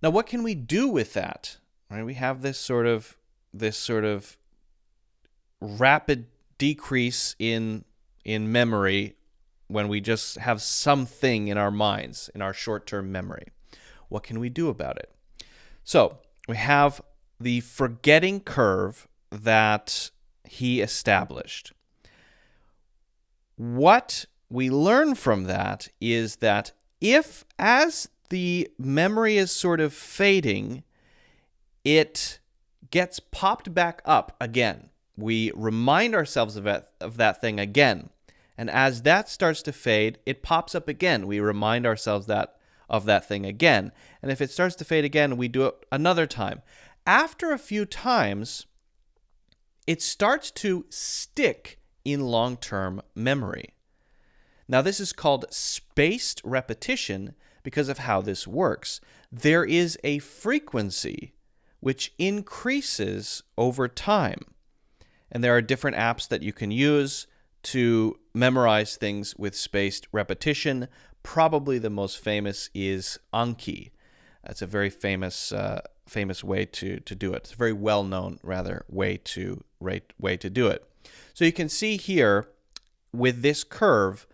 now what can we do with that? Right, we have this sort of rapid decrease in memory when we just have something in our minds, in our short-term memory. What can we do about it? So we have the forgetting curve that he established. What we learn from that is that if, as the memory is sort of fading, it gets popped back up again. We remind ourselves of that thing again. And as that starts to fade, it pops up again. We remind ourselves of that thing again. And if it starts to fade again, we do it another time. After a few times, it starts to stick in long-term memory. Now, this is called spaced repetition because of how this works. There is a frequency which increases over time. And there are different apps that you can use to memorize things with spaced repetition. Probably the most famous is Anki. That's a very famous way to do it. It's a very well-known, rather, way to do it. So you can see here with this curve,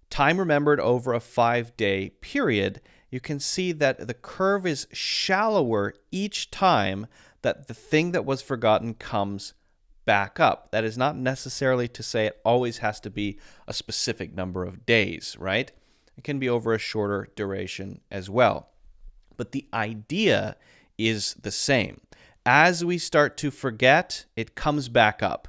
time remembered over a 5-day period, you can see that the curve is shallower each time that the thing that was forgotten comes back up. That is not necessarily to say it always has to be a specific number of days, right? It can be over a shorter duration as well. But the idea is the same. As we start to forget, it comes back up.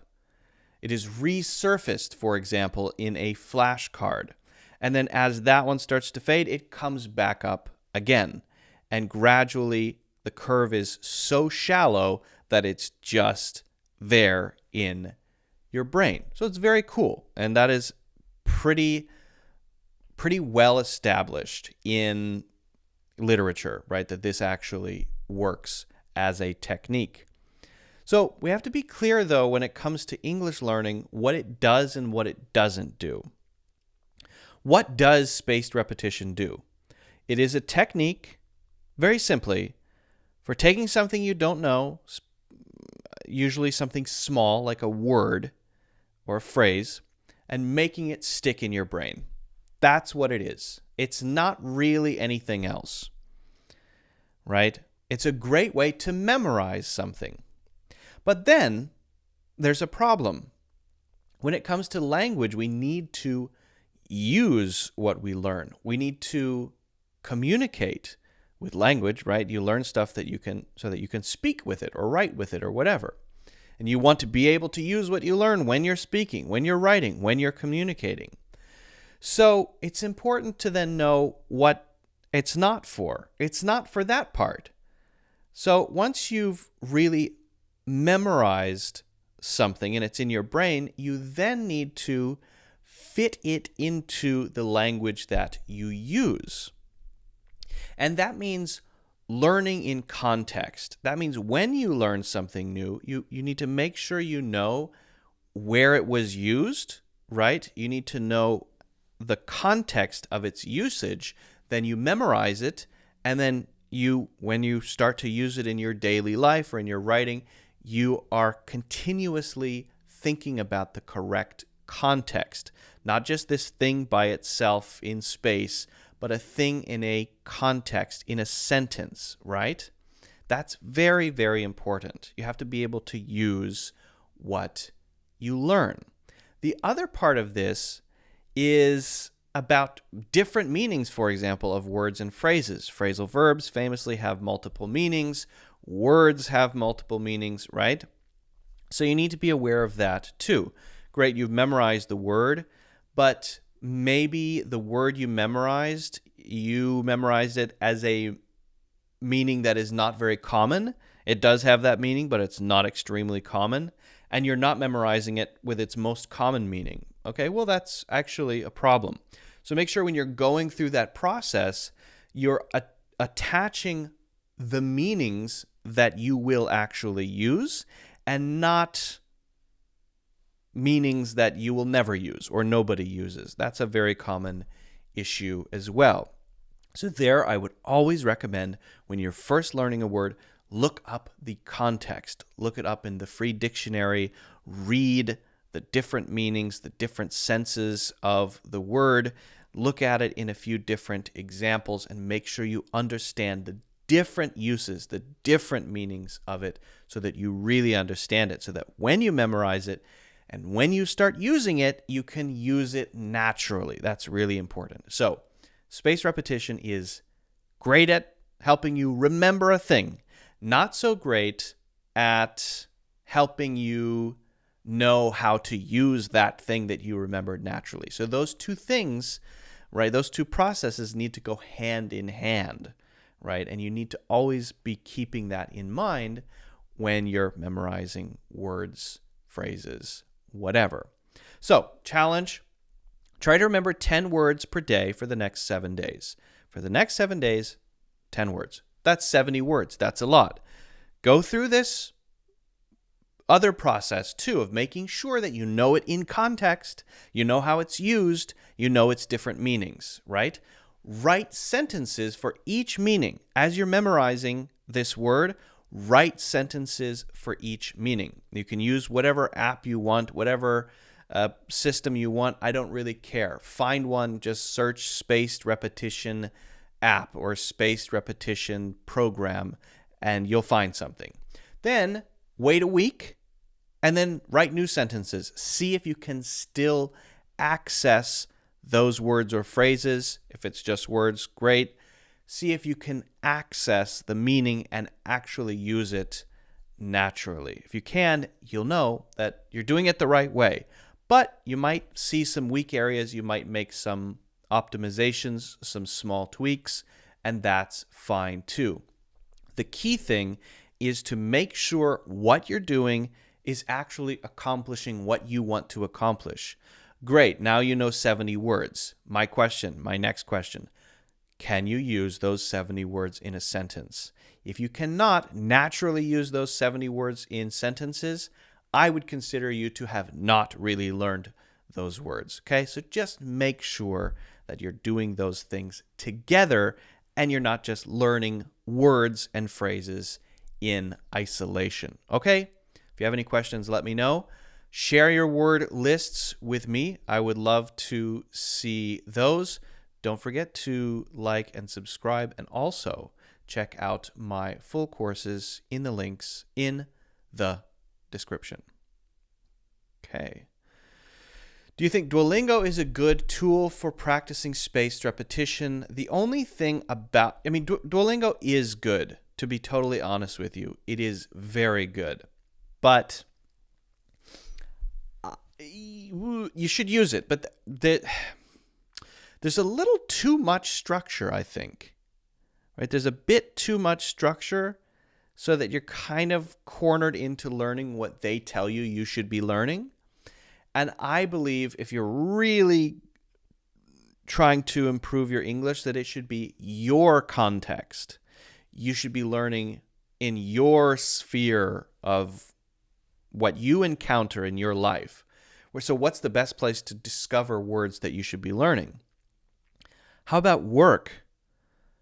It is resurfaced, for example, in a flashcard. And then as that one starts to fade, it comes back up again. And gradually, the curve is so shallow that it's just there in your brain. So it's very cool. And that is pretty well established in literature, right? That this actually works as a technique. So we have to be clear, though, when it comes to English learning, what it does and what it doesn't do. What does spaced repetition do? It is a technique, very simply, for taking something you don't know, usually something small like a word or a phrase, and making it stick in your brain. That's what it is. It's not really anything else, right? It's a great way to memorize something. But then there's a problem. When it comes to language, we need to use what we learn. We need to communicate with language, right? You learn stuff that you can, so that you can speak with it or write with it or whatever. And you want to be able to use what you learn when you're speaking, when you're writing, when you're communicating. So it's important to then know what it's not for. It's not for that part. So once you've really memorized something and it's in your brain, you then need to fit it into the language that you use. And that means learning in context. That means when you learn something new, you need to make sure you know where it was used, right? You need to know the context of its usage. Then you memorize it, and then when you start to use it in your daily life or in your writing, you are continuously thinking about the correct context. Not just this thing by itself in space, but a thing in a context, in a sentence, right? That's very, very important. You have to be able to use what you learn. The other part of this is about different meanings, for example, of words and phrases. Phrasal verbs famously have multiple meanings. Words have multiple meanings, right? So you need to be aware of that too. Great, you've memorized the word, but maybe the word you memorized it as a meaning that is not very common. It does have that meaning, but it's not extremely common. And you're not memorizing it with its most common meaning. Okay, well, that's actually a problem. So make sure when you're going through that process, you're attaching the meanings that you will actually use and not meanings that you will never use or nobody uses. That's a very common issue as well. So there, I would always recommend when you're first learning a word, look up the context. Look it up in the free dictionary. Read the different meanings, the different senses of the word. Look at it in a few different examples and make sure you understand the different uses, the different meanings of it so that you really understand it, so that when you memorize it and when you start using it, you can use it naturally. That's really important. So spaced repetition is great at helping you remember a thing, not so great at helping you know how to use that thing that you remembered naturally. So those two things, right, those two processes need to go hand in hand, right? And you need to always be keeping that in mind when you're memorizing words, phrases, whatever. So, challenge, Try to remember 10 words per day for the next 7 days. For the next 7 days, 10 words. That's 70 words. That's a lot. Go through this other process too of making sure that you know it in context, you know how it's used, you know its different meanings, right? Write sentences for each meaning. As you're memorizing this word, write sentences for each meaning. You can use whatever app you want, whatever system you want. I don't really care. Find one, just search spaced repetition app or spaced repetition program, and you'll find something. Then wait a week and then write new sentences. See if you can still access those words or phrases. If it's just words, great. See if you can access the meaning and actually use it naturally. If you can, you'll know that you're doing it the right way. But you might see some weak areas. You might make some optimizations, some small tweaks, and that's fine too. The key thing is to make sure what you're doing is actually accomplishing what you want to accomplish. Great, now you know 70 words. My next question, can you use those 70 words in a sentence? If you cannot naturally use those 70 words in sentences, I would consider you to have not really learned those words. Okay, so just make sure that you're doing those things together and you're not just learning words and phrases in isolation. Okay? If you have any questions, let me know. Share your word lists with me. I would love to see those. Don't forget to like and subscribe, and also check out my full courses in the links in the description. Okay. Do you think Duolingo is a good tool for practicing spaced repetition? The only thing about, Duolingo is good, to be totally honest with you. It is very good. But you should use it. But there's a little too much structure, I think. Right? There's a bit too much structure so that you're kind of cornered into learning what they tell you should be learning. And I believe if you're really trying to improve your English, that it should be your context. You should be learning in your sphere of what you encounter in your life. So what's the best place to discover words that you should be learning? How about work?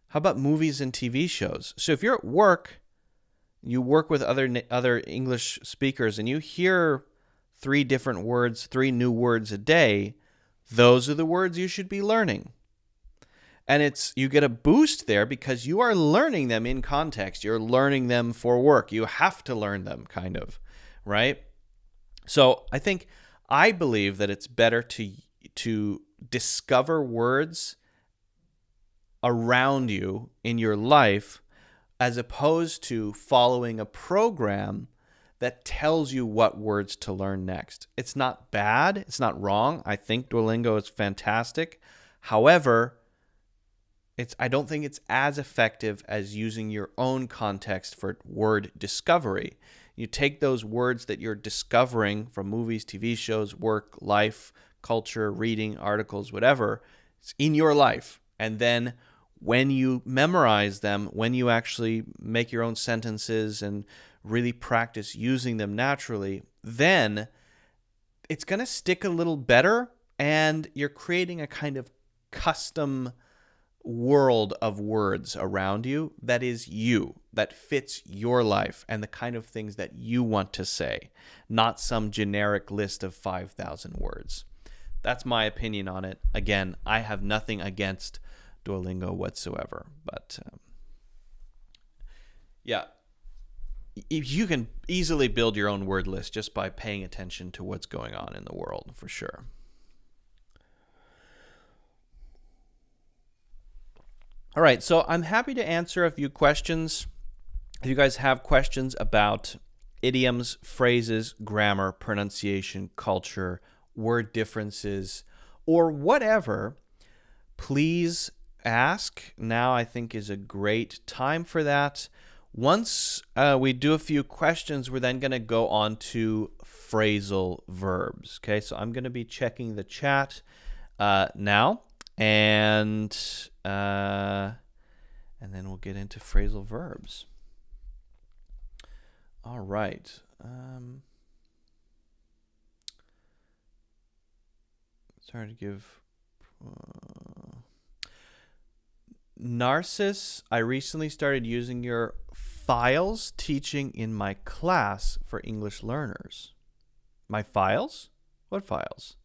How about movies and TV shows? So if you're at work, you work with other English speakers, and you hear 3 different words, 3 new words a day, those are the words you should be learning. And you get a boost there because you are learning them in context. You're learning them for work. You have to learn them, kind of, right? So I believe that it's better to discover words around you in your life as opposed to following a program that tells you what words to learn next. It's not bad. It's not wrong. I think Duolingo is fantastic. However, I don't think it's as effective as using your own context for word discovery. You take those words that you're discovering from movies, TV shows, work, life, culture, reading, articles, whatever, it's in your life. And then when you memorize them, when you actually make your own sentences and really practice using them naturally, then it's going to stick a little better, and you're creating a kind of custom world of words around you that is you, that fits your life and the kind of things that you want to say, not some generic list of 5,000 words. That's my opinion on it. Again, I have nothing against Duolingo whatsoever, but yeah, you can easily build your own word list just by paying attention to what's going on in the world, for sure. All right, so I'm happy to answer a few questions. If you guys have questions about idioms, phrases, grammar, pronunciation, culture, word differences, or whatever, please ask. Now I think is a great time for that. Once we do a few questions, we're then going to go on to phrasal verbs. Okay, so I'm going to be checking the chat. now, and then we'll get into phrasal verbs. All right. Sorry to give. Narcissus, I recently started using your files teaching in my class for English learners. My files? What files?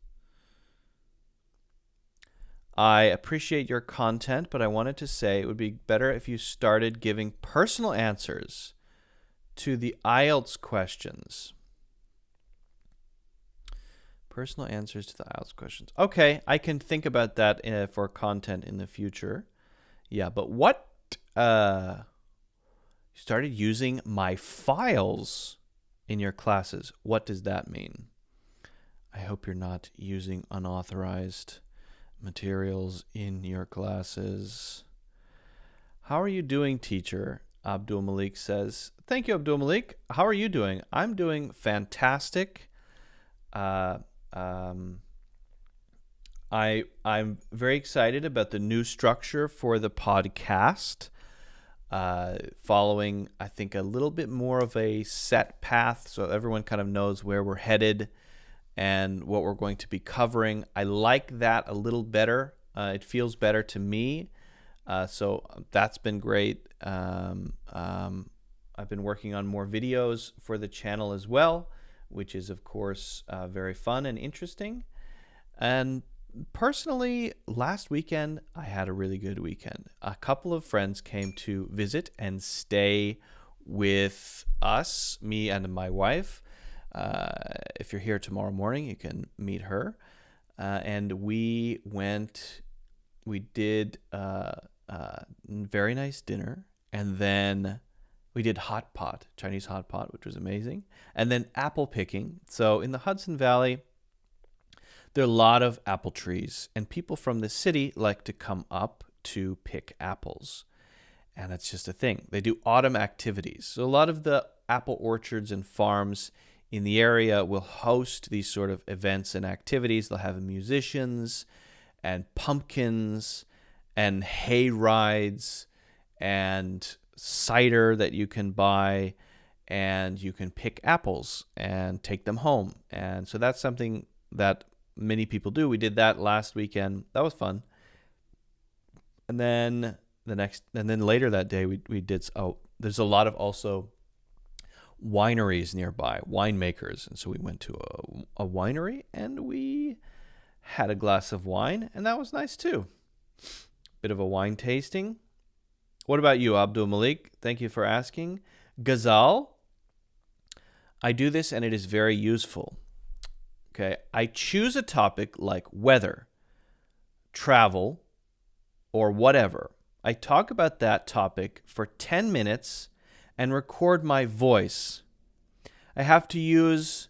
I appreciate your content, but I wanted to say it would be better if you started giving personal answers to the IELTS questions. Personal answers to the IELTS questions. Okay, I can think about that for content in the future. Yeah, but what? You started using my files in your classes. What does that mean? I hope you're not using unauthorized materials in your classes. How are you doing, teacher? Abdul Malik says. Thank you, Abdul Malik. How are you doing? I'm doing fantastic. I'm very excited about the new structure for the podcast. Following, I think, a little bit more of a set path so everyone kind of knows where we're headed and what we're going to be covering. I like that a little better. It feels better to me. So that's been great. I've been working on more videos for the channel as well, which is, of course, very fun and interesting. And personally, last weekend, I had a really good weekend. A couple of friends came to visit and stay with us, me and my wife. If you're here tomorrow morning, you can meet her. And we did very nice dinner. And then we did hot pot, Chinese hot pot, which was amazing. And then apple picking. So in the Hudson Valley, there are a lot of apple trees, and people from the city like to come up to pick apples. And that's just a thing. They do autumn activities. So a lot of the apple orchards and farms in the area will host these sort of events and activities. They'll have musicians and pumpkins and hay rides and cider that you can buy, and you can pick apples and take them home. And so that's something that many people do. We did that last weekend. That was fun. And then later that day we did there's a lot of also wineries nearby, winemakers, and so we went to a winery and we had a glass of wine, and that was nice too. Bit of a wine tasting. What about you, Abdul Malik? Thank you for asking. Ghazal, I do this and it is very useful. Okay, I choose a topic like weather, travel, or whatever. I talk about that topic for 10 minutes and record my voice. I have to use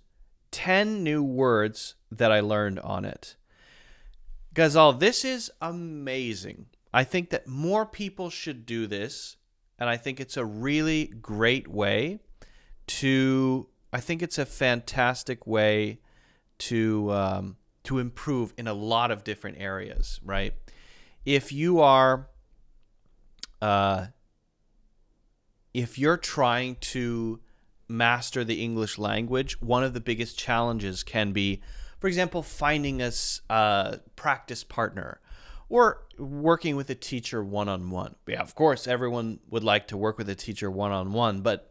10 new words that I learned on it. Ghazal, this is amazing. I think that more people should do this, and I think it's a really great way I think it's a fantastic way to improve in a lot of different areas, right? If you're trying to master the English language, one of the biggest challenges can be, for example, finding a practice partner or working with a teacher one-on-one. Yeah, of course, everyone would like to work with a teacher one-on-one, but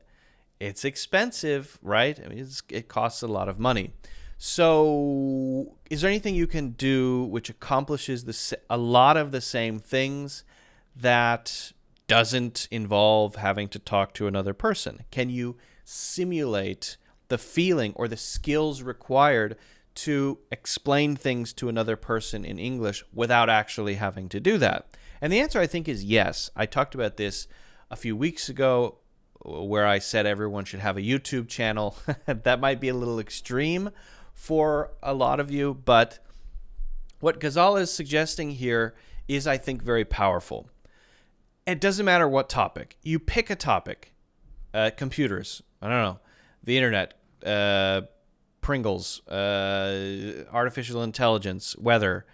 it's expensive, right? I mean, it costs a lot of money. So is there anything you can do which accomplishes a lot of the same things that doesn't involve having to talk to another person? Can you simulate the feeling or the skills required to explain things to another person in English without actually having to do that? And the answer, I think, is yes. I talked about this a few weeks ago where I said everyone should have a YouTube channel. That might be a little extreme for a lot of you, but what Ghazal is suggesting here is, I think, very powerful. It doesn't matter what topic. You pick a topic. Computers, I don't know, the internet, Pringles, artificial intelligence, weather,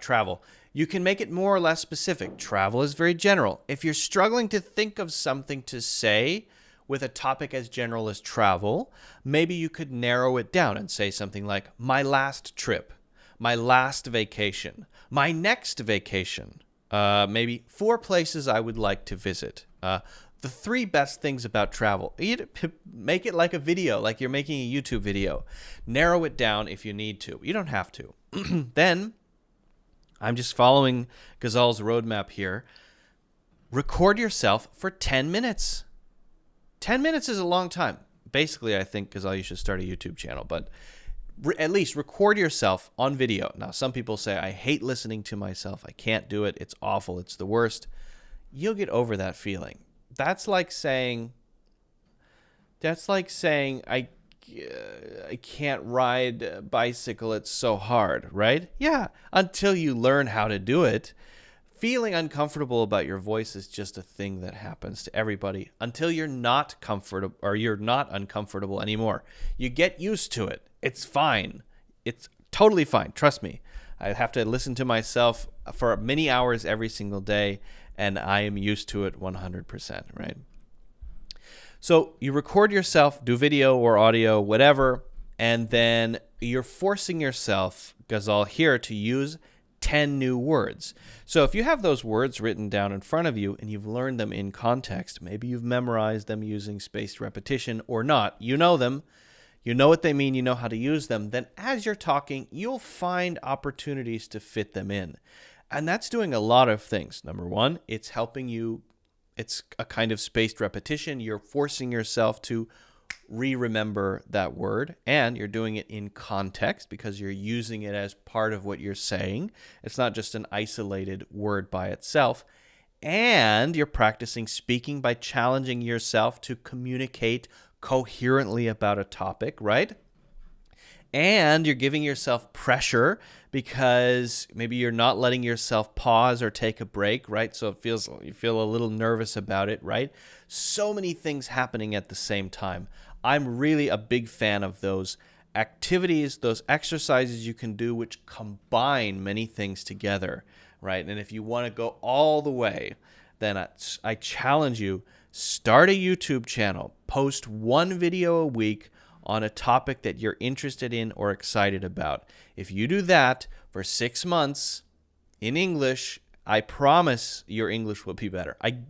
travel. You can make it more or less specific. Travel is very general. If you're struggling to think of something to say with a topic as general as travel, maybe you could narrow it down and say something like, my last trip, my last vacation, my next vacation, maybe 4 places I would like to visit, the 3 best things about travel. Make it like a video, like you're making a YouTube video. Narrow it down if you need to. You don't have to. Then, I'm just following Ghazal's roadmap here. Record yourself for 10 minutes. 10 minutes is a long time. Basically, I think, Ghazal, you should start a YouTube channel, but at least record yourself on video. Now, some people say, I hate listening to myself. I can't do it. It's awful. It's the worst. You'll get over that feeling. That's like saying I can't ride a bicycle. It's so hard, right? Yeah, until you learn how to do it. Feeling uncomfortable about your voice is just a thing that happens to everybody until you're not comfortable or you're not uncomfortable anymore. You get used to it. It's fine. It's totally fine. Trust me. I have to listen to myself for many hours every single day, and I am used to it 100%, right? So you record yourself, do video or audio, whatever, and then you're forcing yourself, Ghazal, here to use 10 new words. So if you have those words written down in front of you and you've learned them in context, maybe you've memorized them using spaced repetition or not, you know them, you know what they mean, you know how to use them, then as you're talking, you'll find opportunities to fit them in. And that's doing a lot of things. Number one, it's helping you, it's a kind of spaced repetition. You're forcing yourself to remember that word, and you're doing it in context because you're using it as part of what you're saying. It's not just an isolated word by itself. And you're practicing speaking by challenging yourself to communicate coherently about a topic, right? And you're giving yourself pressure because maybe you're not letting yourself pause or take a break, right? So you feel a little nervous about it, right? So many things happening at the same time. I'm really a big fan of those activities, those exercises you can do which combine many things together, right? And if you want to go all the way, then I challenge you, start a YouTube channel, post 1 video a week on a topic that you're interested in or excited about. If you do that for 6 months in English, I promise your English will be better. I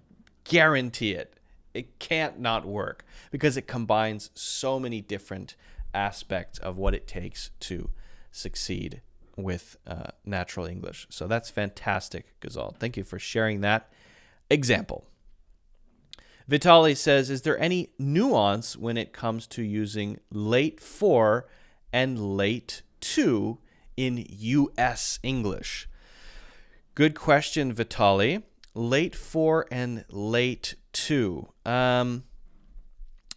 guarantee it. It can't not work because it combines so many different aspects of what it takes to succeed with natural English. So that's fantastic, Ghazal. Thank you for sharing that example. Vitali says, is there any nuance when it comes to using late for and late to in U.S. English? Good question, Vitali. Late for and late to.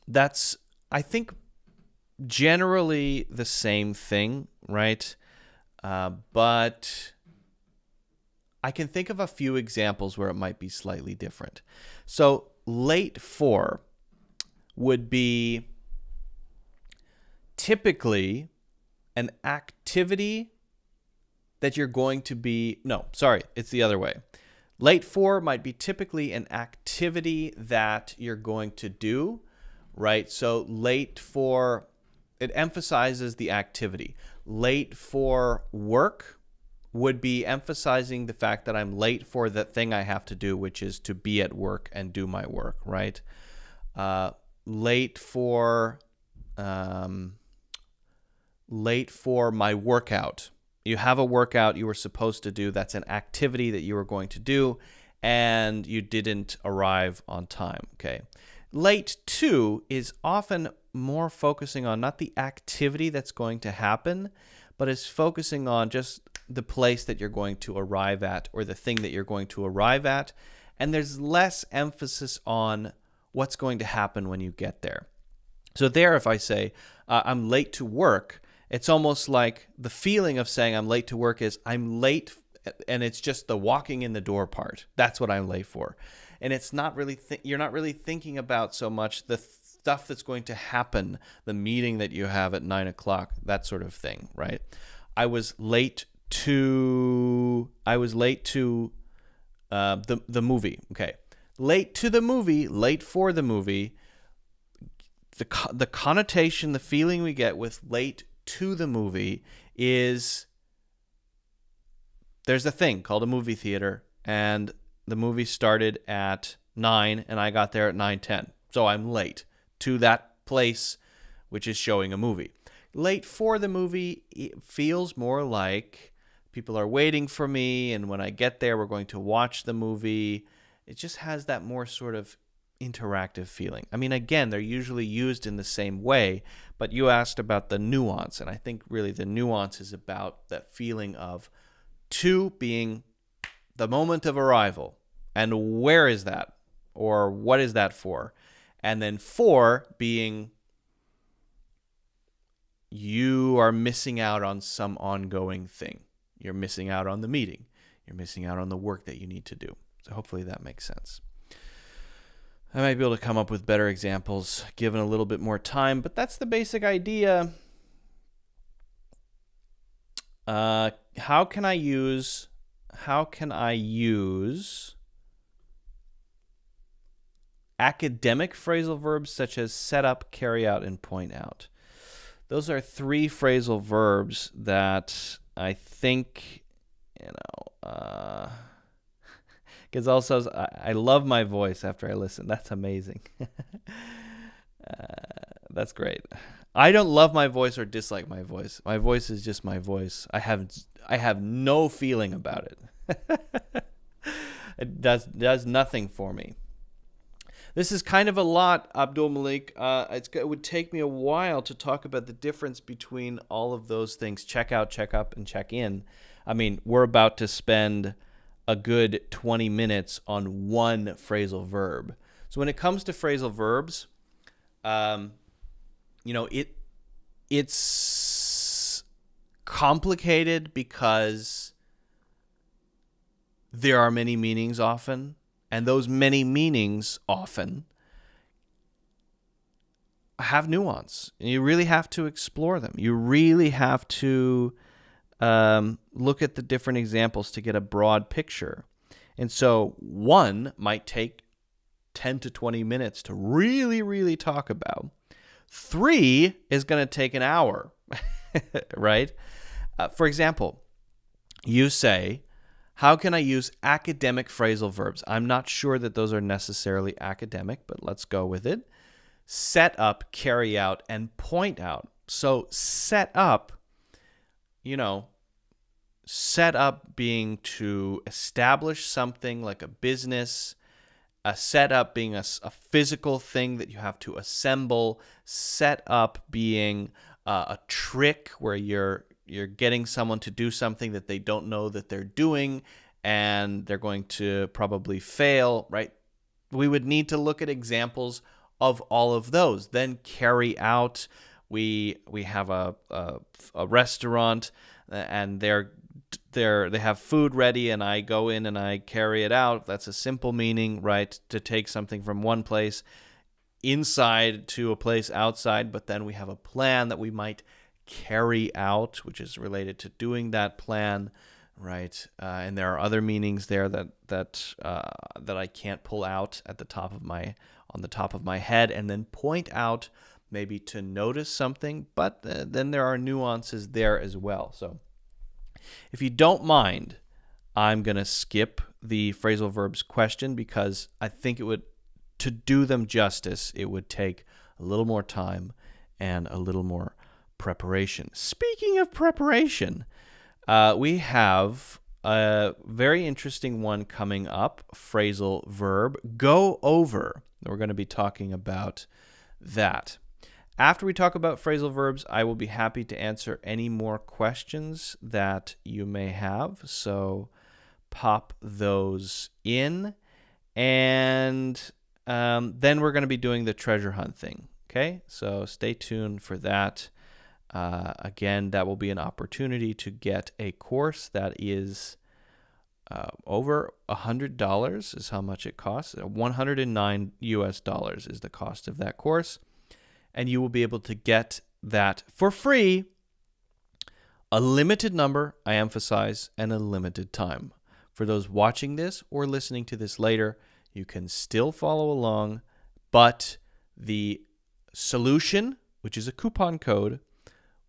That's, I think, generally the same thing, right? But I can think of a few examples where it might be slightly different. So late for would be typically an activity that you're going to be, no, sorry, it's the other way. Late for might be typically an activity that you're going to do, right? So late for, it emphasizes the activity. Late for work would be emphasizing the fact that I'm late for the thing I have to do, which is to be at work and do my work, right? Late for my workout. You have a workout you were supposed to do. That's an activity that you were going to do, and you didn't arrive on time, okay? Late to is often more focusing on not the activity that's going to happen, but it's focusing on just the place that you're going to arrive at or the thing that you're going to arrive at. And there's less emphasis on what's going to happen when you get there. So there, if I say, I'm late to work, it's almost like the feeling of saying I'm late to work is I'm late, and it's just the walking in the door part. That's what I'm late for. And it's not really, you're not really thinking about so much the stuff that's going to happen, the meeting that you have at 9 o'clock, that sort of thing, right? I was late I was late to the movie. Okay. Late to the movie, late for the movie. The connotation, the feeling we get with late to the movie is there's a thing called a movie theater, and the movie started at 9 and I got there at 9:10. So I'm late to that place which is showing a movie. Late for the movie, it feels more like people are waiting for me, and when I get there, we're going to watch the movie. It just has that more sort of interactive feeling. I mean, again, they're usually used in the same way, but you asked about the nuance, and I think really the nuance is about that feeling of to being the moment of arrival, and where is that, or what is that for? And then for being you are missing out on some ongoing thing. You're missing out on the meeting. You're missing out on the work that you need to do. So hopefully that makes sense. I might be able to come up with better examples given a little bit more time, but that's the basic idea. How can I use academic phrasal verbs such as set up, carry out, and point out? Those are 3 phrasal verbs that I think, because also I love my voice after I listen. That's amazing. That's great. I don't love my voice or dislike my voice. My voice is just my voice. I have no feeling about it. It does nothing for me. This is kind of a lot, Abdul Malik. It would take me a while to talk about the difference between all of those things. Check out, check up, and check in. I mean, we're about to spend a good 20 minutes on one phrasal verb. So when it comes to phrasal verbs, it's complicated because there are many meanings often. And those many meanings often have nuance. And you really have to explore them. You really have to look at the different examples to get a broad picture. And so one might take 10 to 20 minutes to really, really talk about. 3 is going to take an hour, right? For example, you say, how can I use academic phrasal verbs? I'm not sure that those are necessarily academic, but let's go with it. Set up, carry out, and point out. So set up, set up being to establish something like a business, a setup being a physical thing that you have to assemble, set up being a trick where you're getting someone to do something that they don't know that they're doing, and they're going to probably fail, right? We would need to look at examples of all of those. Then carry out, we have a restaurant, and they have food ready, and I go in and I carry it out. That's a simple meaning, right? To take something from one place inside to a place outside, but then we have a plan that we might carry out, which is related to doing that plan, right? And there are other meanings there that I can't pull out on the top of my head. And then point out, maybe to notice something, but then there are nuances there as well. So if you don't mind, I'm going to skip the phrasal verbs question because I think to do them justice, it would take a little more time and a little more preparation. Speaking of preparation, we have a very interesting one coming up, phrasal verb, go over. We're going to be talking about that. After we talk about phrasal verbs, I will be happy to answer any more questions that you may have. So pop those in. And then we're going to be doing the treasure hunt thing. Okay, so stay tuned for that. Again, that will be an opportunity to get a course that is over $100 is how much it costs. $109 US is the cost of that course. And you will be able to get that for free A limited number, I emphasize, and a limited time. For those watching this or listening to this later, you can still follow along, but the solution, which is a coupon code,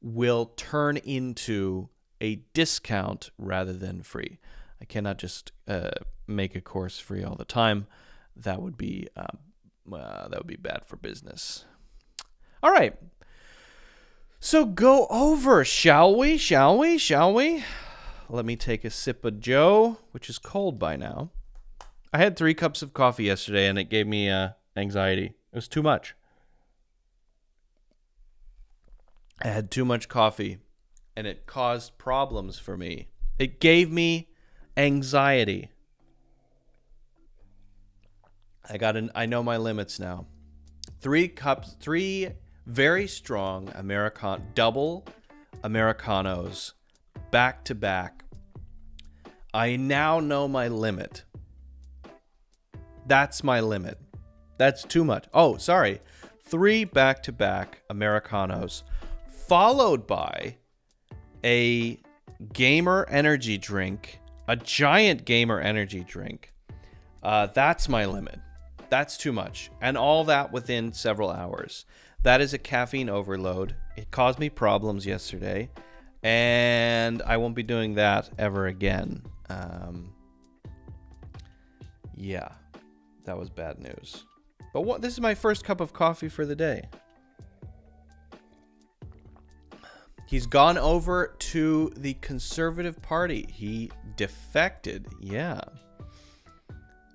will turn into a discount rather than free. I cannot just make a course free all the time. That would be bad for business. All right. So go over, shall we? Shall we? Shall we? Let me take a sip of Joe, which is cold by now. I had 3 cups of coffee yesterday, and it gave me anxiety. It was too much. I had too much coffee, and it caused problems for me. It gave me anxiety. I know my limits now. 3 cups, 3 very strong double Americanos, back to back. I now know my limit. That's my limit. That's too much. Oh, sorry. 3 back-to-back Americanos, followed by a gamer energy drink, a giant gamer energy drink. That's my limit. That's too much. And all that within several hours. That is a caffeine overload. It caused me problems yesterday, and I won't be doing that ever again. Yeah, that was bad news. But this is my first cup of coffee for the day. He's gone over to the Conservative Party. He defected. Yeah.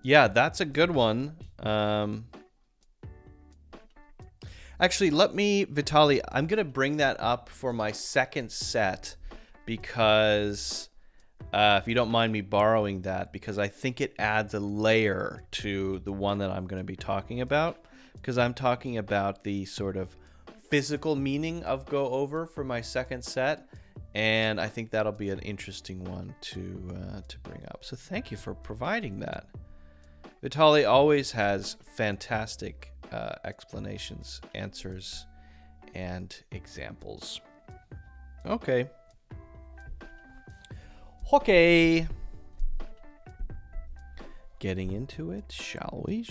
Yeah, that's a good one. Actually, Vitaly, I'm going to bring that up for my second set because, if you don't mind me borrowing that, because I think it adds a layer to the one that I'm going to be talking about, because I'm talking about the sort of physical meaning of go over for my second set, and I think that'll be an interesting one to bring up. So thank you for providing that. Vitaly always has fantastic explanations, answers, and examples. Okay. Getting into it, shall we?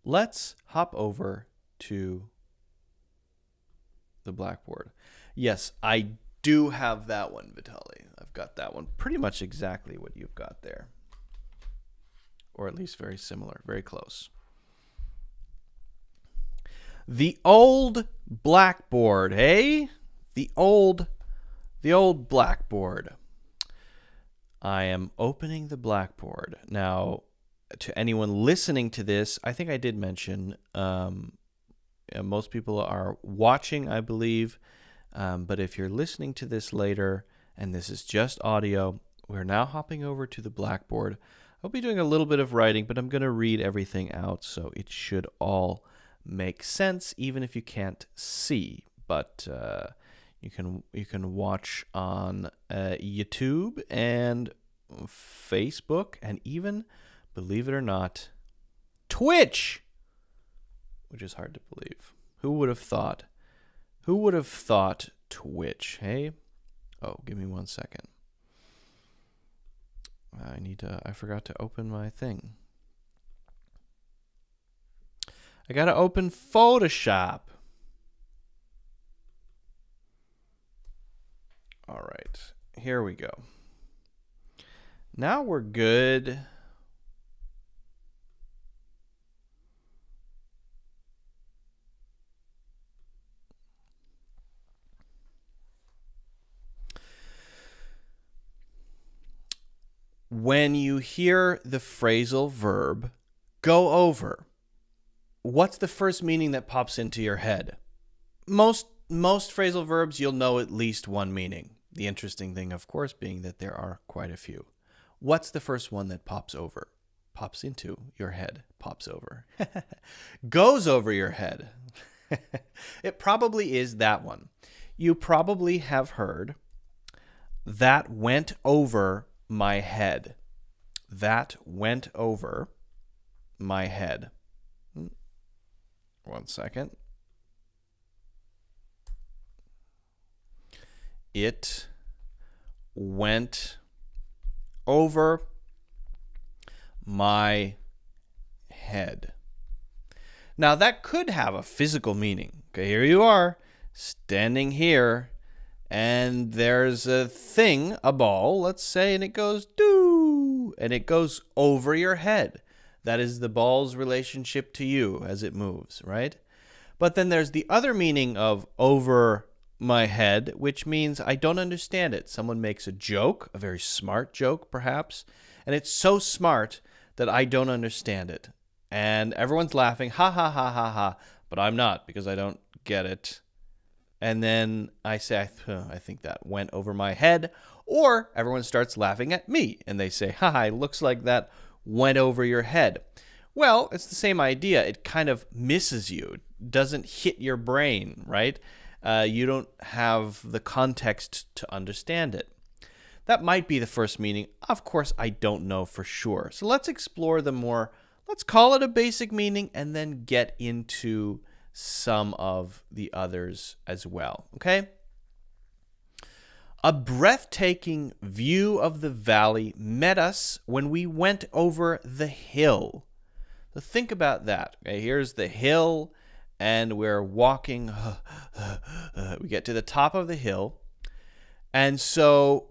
Let's hop over to the Blackboard. Yes, I do have that one, Vitaly. I've got that one. Pretty much exactly what you've got there. Or at least very similar, very close. The old Blackboard, hey? The old Blackboard. I am opening the Blackboard. Now, to anyone listening to this, I think I did mention most people are watching, I believe. But if you're listening to this later and this is just audio, we're now hopping over to the Blackboard. I'll be doing a little bit of writing, but I'm going to read everything out, so it should all make sense, even if you can't see. But you can watch on YouTube and Facebook, and even, believe it or not, Twitch, which is hard to believe. Who would have thought? Who would have thought Twitch, hey? Oh, give me 1 second. I forgot to open my thing. I gotta open Photoshop. All right, here we go. Now we're good. When you hear the phrasal verb, go over, what's the first meaning that pops into your head? Most phrasal verbs, you'll know at least one meaning. The interesting thing, of course, being that there are quite a few. What's the first one that pops over? Pops into your head. Pops over. Goes over your head. It probably is that one. You probably have heard that went over my head. that went over my head. 1 second. It went over my head. Now, that could have a physical meaning. Okay, here you are, standing here, and there's a thing, a ball, let's say, and it goes doo, and it goes over your head. That is the ball's relationship to you as it moves, right? But then there's the other meaning of over my head, which means I don't understand it. Someone makes a joke, a very smart joke perhaps, and it's so smart that I don't understand it. And everyone's laughing, ha ha ha ha ha, but I'm not because I don't get it. And then I say, I think that went over my head. Or everyone starts laughing at me and they say, ha, it looks like that went over your head. Well, it's the same idea. It kind of misses you. It doesn't hit your brain, right? You don't have the context to understand it. That might be the first meaning. Of course, I don't know for sure. So let's explore the more, let's call it a basic meaning, and then get into some of the others as well, okay? A breathtaking view of the valley met us when we went over the hill. So think about that. Okay, here's the hill, and we're walking. We get to the top of the hill, and so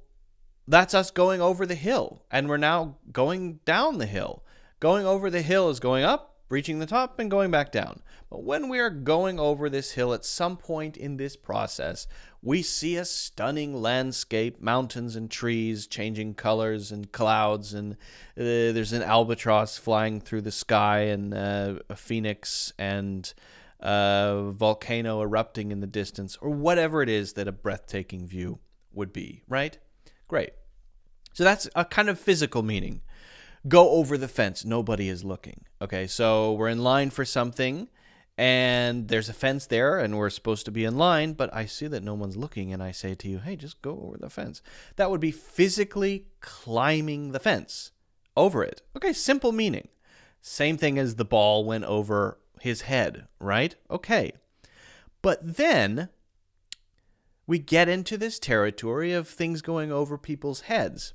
that's us going over the hill, and we're now going down the hill. Going over the hill is going up, reaching the top, and going back down. But when we are going over this hill, at some point in this process, we see a stunning landscape, mountains and trees changing colors and clouds, and there's an albatross flying through the sky, and a phoenix, and a volcano erupting in the distance, or whatever it is that a breathtaking view would be, right? Great. So that's a kind of physical meaning. Go over the fence. Nobody is looking. Okay, so we're in line for something, and there's a fence there, and we're supposed to be in line, but I see that no one's looking, and I say to you, hey, just go over the fence. That would be physically climbing the fence over it. Okay, simple meaning. Same thing as the ball went over his head, right? Okay. But then we get into this territory of things going over people's heads.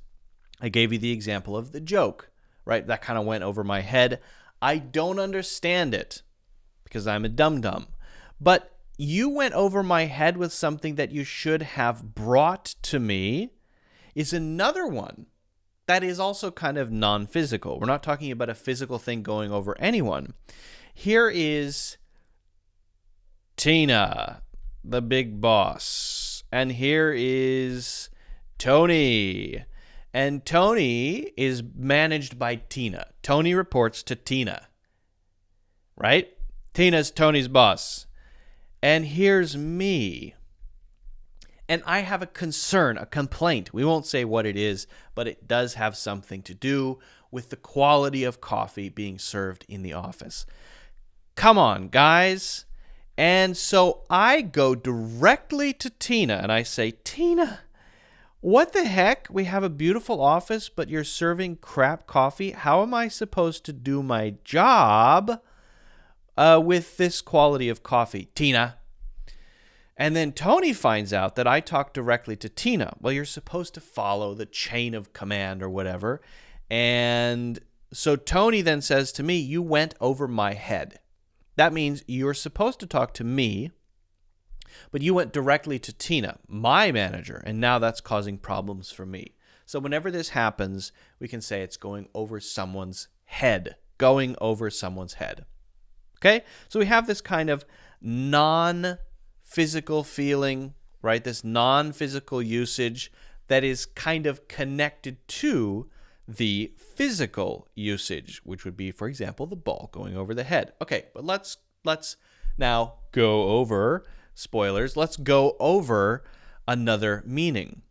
I gave you the example of the joke, right? That kind of went over my head. I don't understand it because I'm a dum-dum. But you went over my head with something that you should have brought to me is another one that is also kind of non-physical. We're not talking about a physical thing going over anyone. Here is Tina, the big boss. And here is Tony. And Tony is managed by Tina. Tony reports to Tina. Right? Tina's Tony's boss. And here's me. And I have a concern, a complaint. We won't say what it is, but it does have something to do with the quality of coffee being served in the office. Come on, guys. And so I go directly to Tina and I say, Tina, what the heck? We have a beautiful office, but you're serving crap coffee. How am I supposed to do my job with this quality of coffee? Tina. And then Tony finds out that I talk directly to Tina. Well, you're supposed to follow the chain of command or whatever. And so Tony then says to me, you went over my head. That means you're supposed to talk to me, but you went directly to Tina, my manager, and now that's causing problems for me. So whenever this happens, we can say it's going over someone's head, going over someone's head. Okay? So we have this kind of non-physical feeling, right? This non-physical usage that is kind of connected to the physical usage, which would be, for example, the ball going over the head. Okay, but let's now go over, spoilers, let's go over another meaning.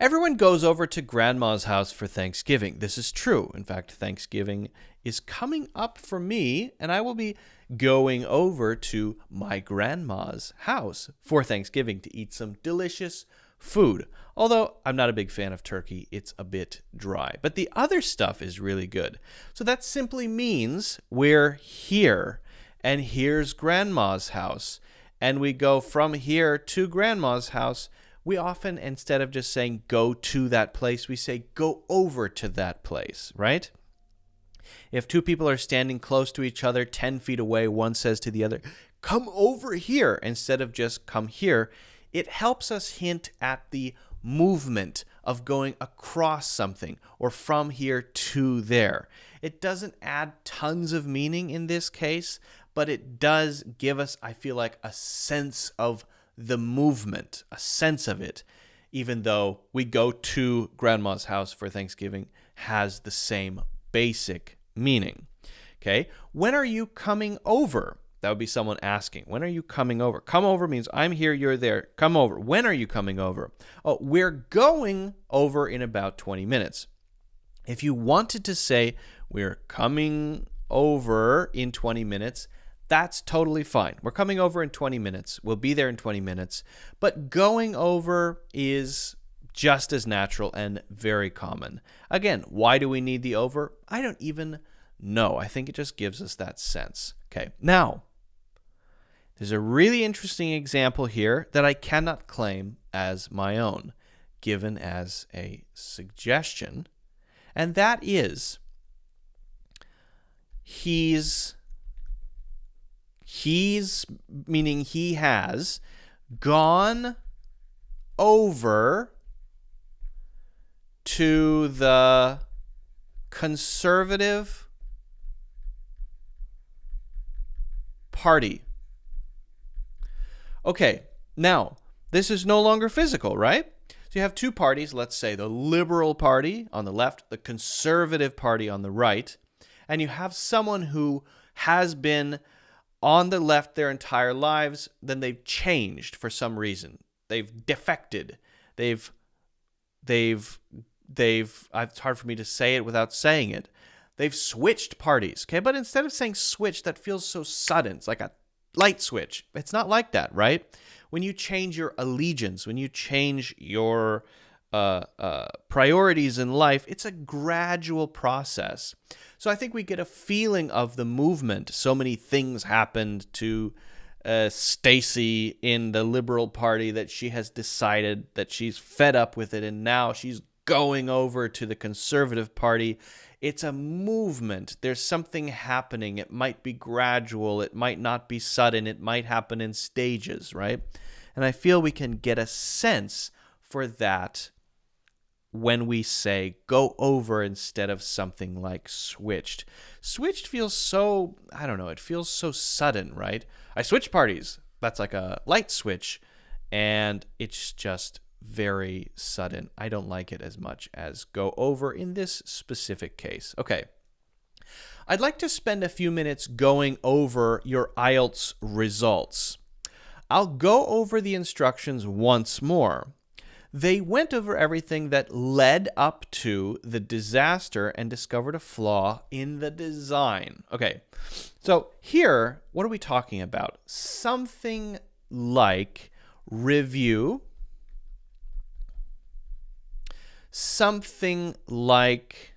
Everyone goes over to Grandma's house for Thanksgiving. This is true. In fact, Thanksgiving is coming up for me, and I will be going over to my grandma's house for Thanksgiving to eat some delicious food. Although I'm not a big fan of turkey, it's a bit dry. But the other stuff is really good. So that simply means we're here, and here's Grandma's house. And we go from here to Grandma's house. We often, instead of just saying go to that place, we say go over to that place, right? If two people are standing close to each other, 10 feet away, one says to the other, come over here, instead of just come here. It helps us hint at the movement of going across something or from here to there. It doesn't add tons of meaning in this case, but it does give us, I feel like, a sense of the movement, a sense of it, even though we go to Grandma's house for Thanksgiving has the same basic meaning. Okay, when are you coming over? That would be someone asking, when are you coming over? Come over means I'm here, you're there. Come over. When are you coming over? Oh, we're going over in about 20 minutes. If you wanted to say we're coming over in 20 minutes, that's totally fine. We're coming over in 20 minutes. We'll be there in 20 minutes. But going over is just as natural and very common. Again, why do we need the over? I don't even know. I think it just gives us that sense. Okay, now, there's a really interesting example here that I cannot claim as my own, given as a suggestion, and that is he's meaning he has gone over to the conservative party. Okay, now, this is no longer physical, right? So you have two parties, let's say the Liberal Party on the left, the Conservative Party on the right, and you have someone who has been on the left their entire lives, then they've changed for some reason. They've defected. They've it's hard for me to say it without saying it. They've switched parties, okay? But instead of saying switch, that feels so sudden. It's like a light switch. It's not like that, right? When you change your allegiance, when you change your priorities in life, it's a gradual process. So I think we get a feeling of the movement. So many things happened to Stacy in the Liberal Party that she has decided that she's fed up with it, and now she's going over to the Conservative Party. It's a movement. There's something happening. It might be gradual. It might not be sudden. It might happen in stages, right? And I feel we can get a sense for that when we say go over instead of something like switched. Switched feels so, I don't know, it feels so sudden, right? I switched parties. That's like a light switch, and it's just very sudden. I don't like it as much as go over in this specific case. Okay. I'd like to spend a few minutes going over your IELTS results. I'll go over the instructions once more. They went over everything that led up to the disaster and discovered a flaw in the design. Okay, so here, what are we talking about? Something like review, something like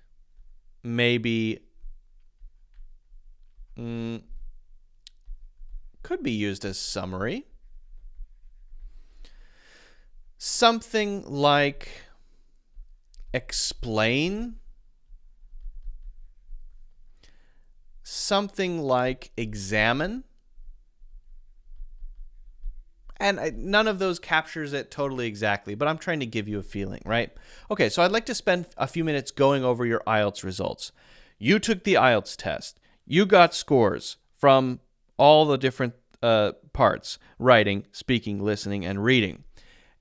maybe could be used as summary. Something like explain. Something like examine. And none of those captures it totally exactly, but I'm trying to give you a feeling, right? Okay, so I'd like to spend a few minutes going over your IELTS results. You took the IELTS test. You got scores from all the different parts: writing, speaking, listening, and reading.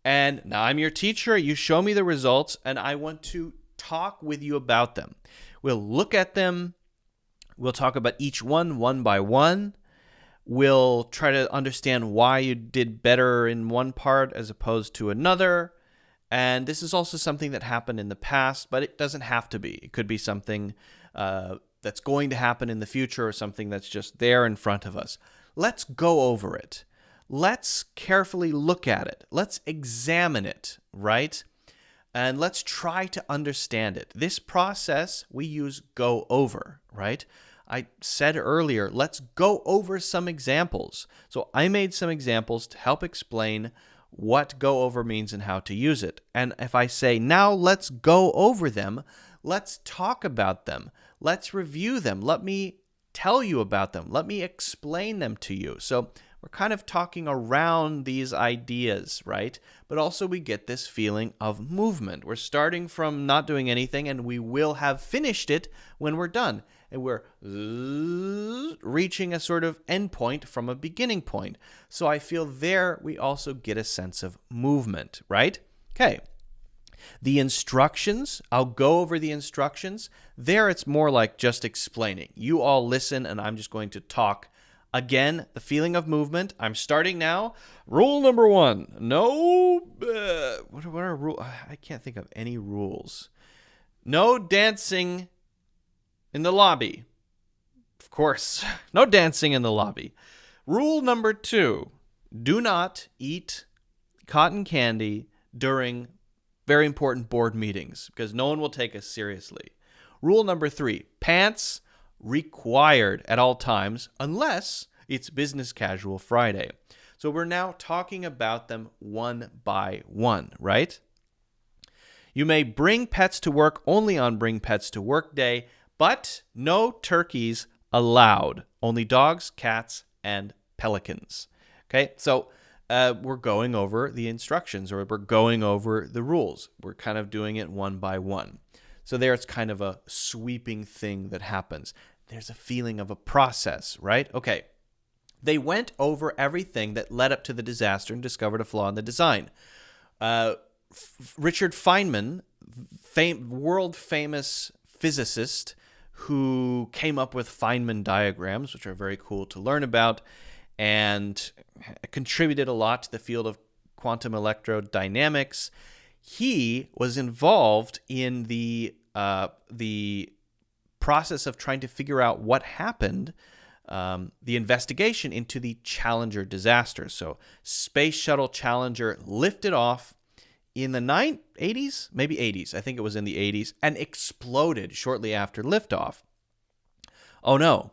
And now I'm your teacher. You show me the results, and I want to talk with you about them. We'll look at them. We'll talk about each one by one. We'll try to understand why you did better in one part as opposed to another. And this is also something that happened in the past, but it doesn't have to be. It could be something that's going to happen in the future or something that's just there in front of us. Let's go over it. let's carefully look at it. Let's examine it, right? And let's try to understand it. This process we use go over, right? I said earlier, let's go over some examples. So I made some examples to help explain what go over means and how to use it. And if I say, now let's go over them, let's talk about them, let's review them, let me tell you about them, let me explain them to you. So we're kind of talking around these ideas, right? But also we get this feeling of movement. We're starting from not doing anything, and we will have finished it when we're done. And we're reaching a sort of endpoint from a beginning point. So I feel there we also get a sense of movement, right? Okay. The instructions, I'll go over the instructions. There it's more like just explaining. You all listen, and I'm just going to talk. Again, the feeling of movement. I'm starting now. Rule number 1. No, what are rules? I can't think of any rules. No dancing in the lobby. Of course, no dancing in the lobby. Rule number 2. Do not eat cotton candy during very important board meetings because no one will take us seriously. Rule number 3. Pants required at all times unless it's business casual Friday. So we're now talking about them one by one, right? You may bring pets to work only on Bring Pets to Work Day, but no turkeys allowed. Only dogs, cats, and pelicans. Okay, so we're going over the instructions, or we're going over the rules. We're kind of doing it one by one. So there it's kind of a sweeping thing that happens. There's a feeling of a process, right? Okay. They went over everything that led up to the disaster and discovered a flaw in the design. Richard Feynman, world-famous physicist who came up with Feynman diagrams, which are very cool to learn about, and contributed a lot to the field of quantum electrodynamics. He was involved in the process of trying to figure out what happened, the investigation into the Challenger disaster. So Space Shuttle Challenger lifted off in the 80s, maybe 80s. I think it was in the 80s, and exploded shortly after liftoff. Oh no.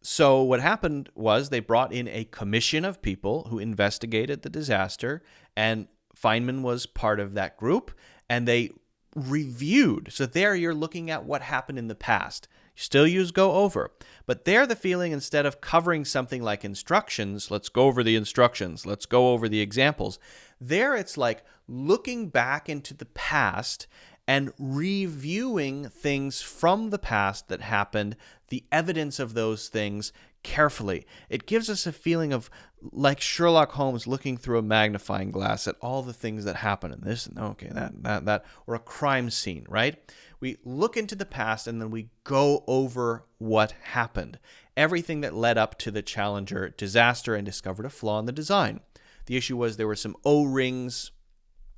So what happened was they brought in a commission of people who investigated the disaster, and Feynman was part of that group, and they reviewed. So there you're looking at what happened in the past. You still use go over. But there the feeling, instead of covering something like instructions, let's go over the instructions, let's go over the examples, there it's like looking back into the past and reviewing things from the past that happened, the evidence of those things carefully. It gives us a feeling of like Sherlock Holmes looking through a magnifying glass at all the things that happen in this, okay, that, or a crime scene, right? We look into the past and then we go over what happened. Everything that led up to the Challenger disaster, and discovered a flaw in the design. The issue was there were some O-rings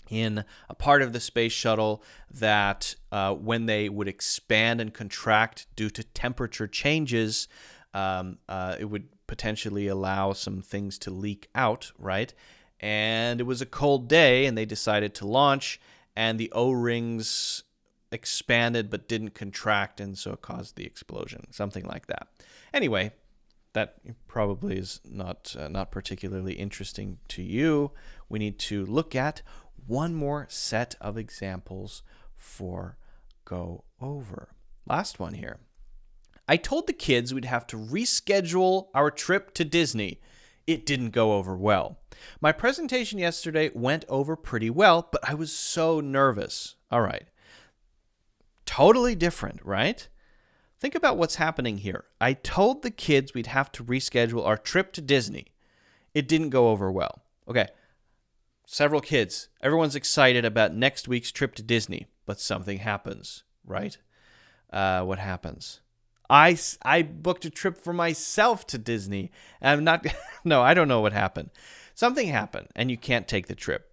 in a part of the space shuttle that when they would expand and contract due to temperature changes, it would potentially allow some things to leak out, right? And it was a cold day, and they decided to launch, and the O-rings expanded but didn't contract, and so it caused the explosion, something like that. Anyway, that probably is not particularly interesting to you. We need to look at one more set of examples for go over. Last one here. I told the kids we'd have to reschedule our trip to Disney. It didn't go over well. My presentation yesterday went over pretty well, but I was so nervous. All right. Totally different, right? Think about what's happening here. I told the kids we'd have to reschedule our trip to Disney. It didn't go over well. Okay. Several kids. Everyone's excited about next week's trip to Disney, but something happens, right? What happens? I booked a trip for myself to Disney. And I'm not, no, I don't know what happened. Something happened, and you can't take the trip.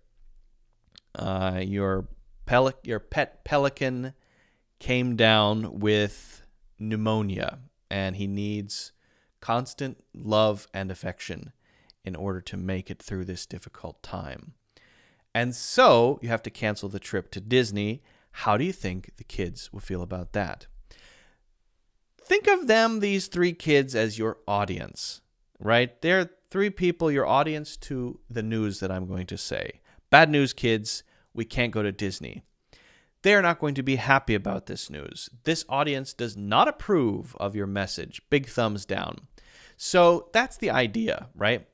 Your pet pelican came down with pneumonia, and he needs constant love and affection. in order to make it through this difficult time. And so you have to cancel the trip to Disney. How do you think the kids will feel about that? Think of them, these 3 kids, as your audience, right? They're 3 people, your audience to the news that I'm going to say. Bad news, kids. We can't go to Disney. They're not going to be happy about this news. This audience does not approve of your message. Big thumbs down. So that's the idea, right?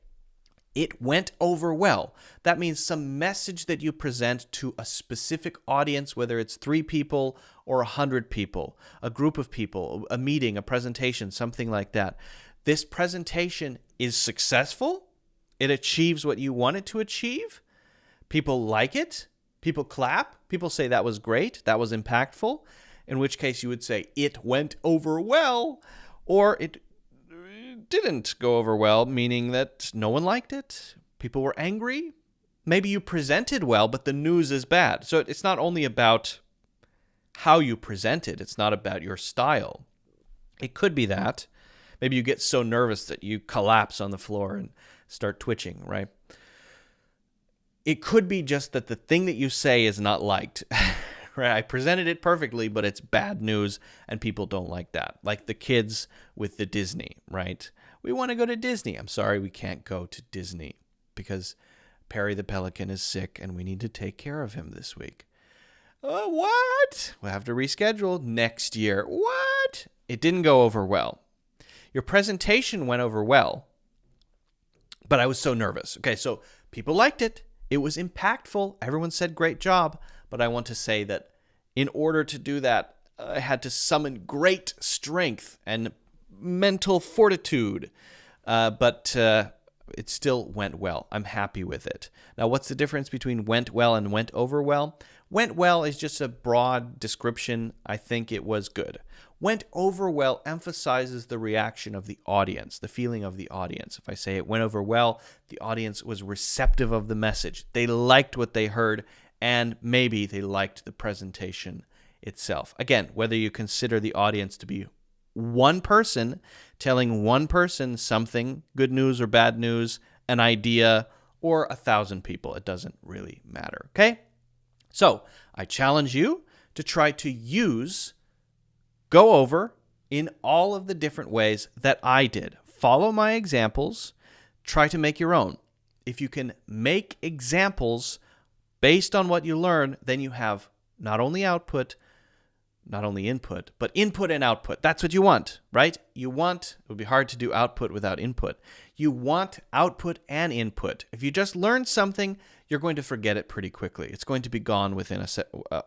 It went over well. That means some message that you present to a specific audience, whether it's 3 people or 100 people, a group of people, a meeting, a presentation, something like that. This presentation is successful. It achieves what you want it to achieve. People like it. People clap. People say that was great. That was impactful. In which case you would say it went over well, or it didn't go over well, meaning that no one liked it. People were angry. Maybe you presented well, but the news is bad. So it's not only about how you present it. It's not about your style. It could be that. Maybe you get so nervous that you collapse on the floor and start twitching, right? It could be just that the thing that you say is not liked. Right? I presented it perfectly, but it's bad news and people don't like that. Like the kids with the Disney, right? We want to go to Disney. I'm sorry, we can't go to Disney because Perry the Pelican is sick and we need to take care of him this week. What? We'll have to reschedule next year. What? It didn't go over well. Your presentation went over well, but I was so nervous. Okay, so people liked it. It was impactful. Everyone said great job. But I want to say that in order to do that, I had to summon great strength and mental fortitude. But it still went well. I'm happy with it. Now, what's the difference between went well and went over well? Went well is just a broad description. I think it was good. Went over well emphasizes the reaction of the audience, the feeling of the audience. If I say it went over well, the audience was receptive of the message. They liked what they heard, and maybe they liked the presentation itself. Again, whether you consider the audience to be one person telling one person something, good news or bad news, an idea, or 1,000 people, it doesn't really matter, okay? So I challenge you to try to go over in all of the different ways that I did. Follow my examples. Try to make your own. If you can make examples based on what you learn, then you have not only input, but input and output. That's what you want, right? It would be hard to do output without input. You want output and input. If you just learn something, you're going to forget it pretty quickly. It's going to be gone within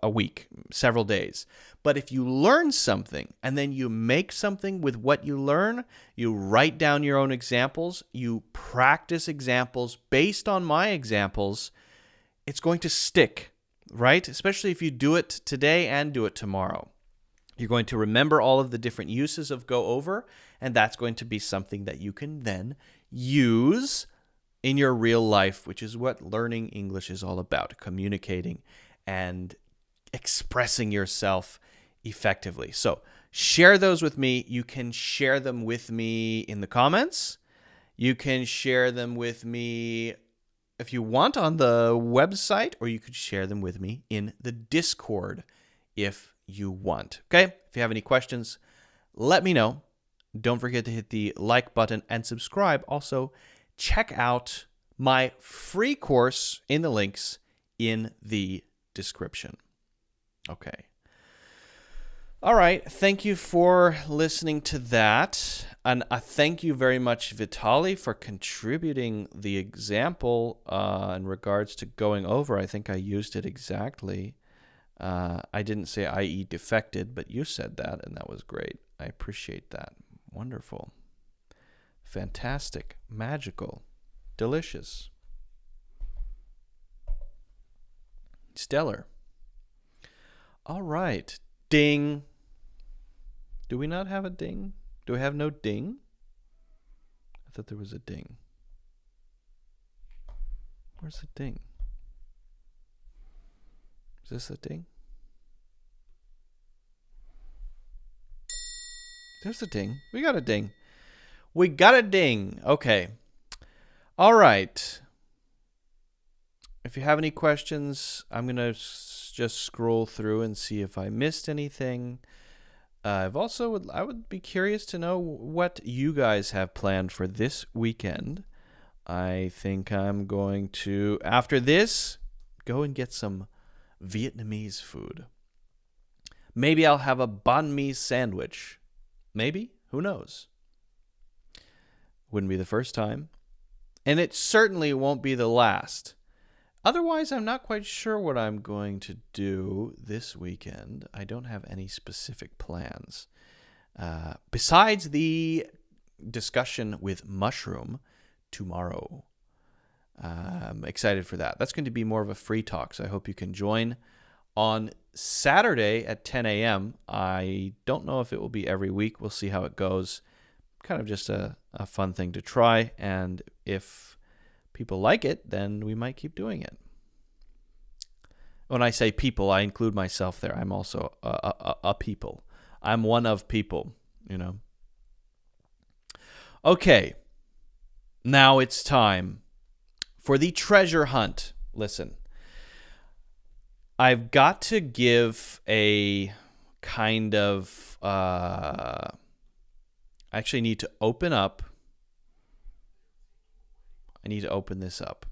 a week, several days. But if you learn something and then you make something with what you learn, you write down your own examples, you practice examples based on my examples, it's going to stick, right? Especially if you do it today and do it tomorrow. You're going to remember all of the different uses of go over, and that's going to be something that you can then use in your real life, which is what learning English is all about, communicating and expressing yourself effectively. So share those with me. You can share them with me in the comments. You can share them with me if you want on the website, or you could share them with me in the Discord if you want. Okay? If you have any questions, let me know. Don't forget to hit the like button and subscribe. Also, check out my free course in the links in the description. Okay. All right. Thank you for listening to that. And I thank you very much, Vitali, for contributing the example in regards to going over. I think I used it exactly. I didn't say i.e. defected, but you said that, and that was great. I appreciate that. Wonderful. Fantastic. Magical. Delicious. Stellar. All right. Ding. Do we not have a ding? Do we have no ding? I thought there was a ding. Where's the ding? Is this a ding? There's a ding. We got a ding. We got a ding. Okay. All right. If you have any questions, I'm going to just scroll through and see if I missed anything. I would be curious to know what you guys have planned for this weekend. I think I'm going to, after this, go and get some Vietnamese food. Maybe I'll have a banh mi sandwich. Maybe. Who knows? Wouldn't be the first time. And it certainly won't be the last. Otherwise, I'm not quite sure what I'm going to do this weekend. I don't have any specific plans. Besides the discussion with Mushroom tomorrow. I'm excited for that. That's going to be more of a free talk, so I hope you can join. On Saturday at 10 a.m., I don't know if it will be every week. We'll see how it goes. Kind of just a fun thing to try, and if people like it, then we might keep doing it. When I say people, I include myself there. I'm also a people. I'm one of people, you know. Okay, now it's time for the treasure hunt. Listen, I've got to give a kind of... I actually need to open up. I need to open this up.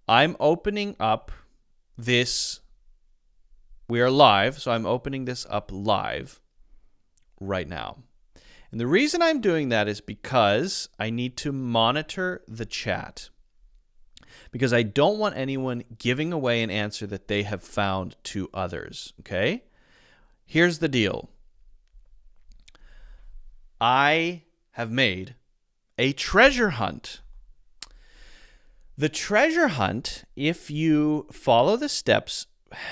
I'm opening up this. We are live, so I'm opening this up live right now. And the reason I'm doing that is because I need to monitor the chat. Because I don't want anyone giving away an answer that they have found to others, okay? Here's the deal. I have made a treasure hunt. The treasure hunt, if you follow the steps,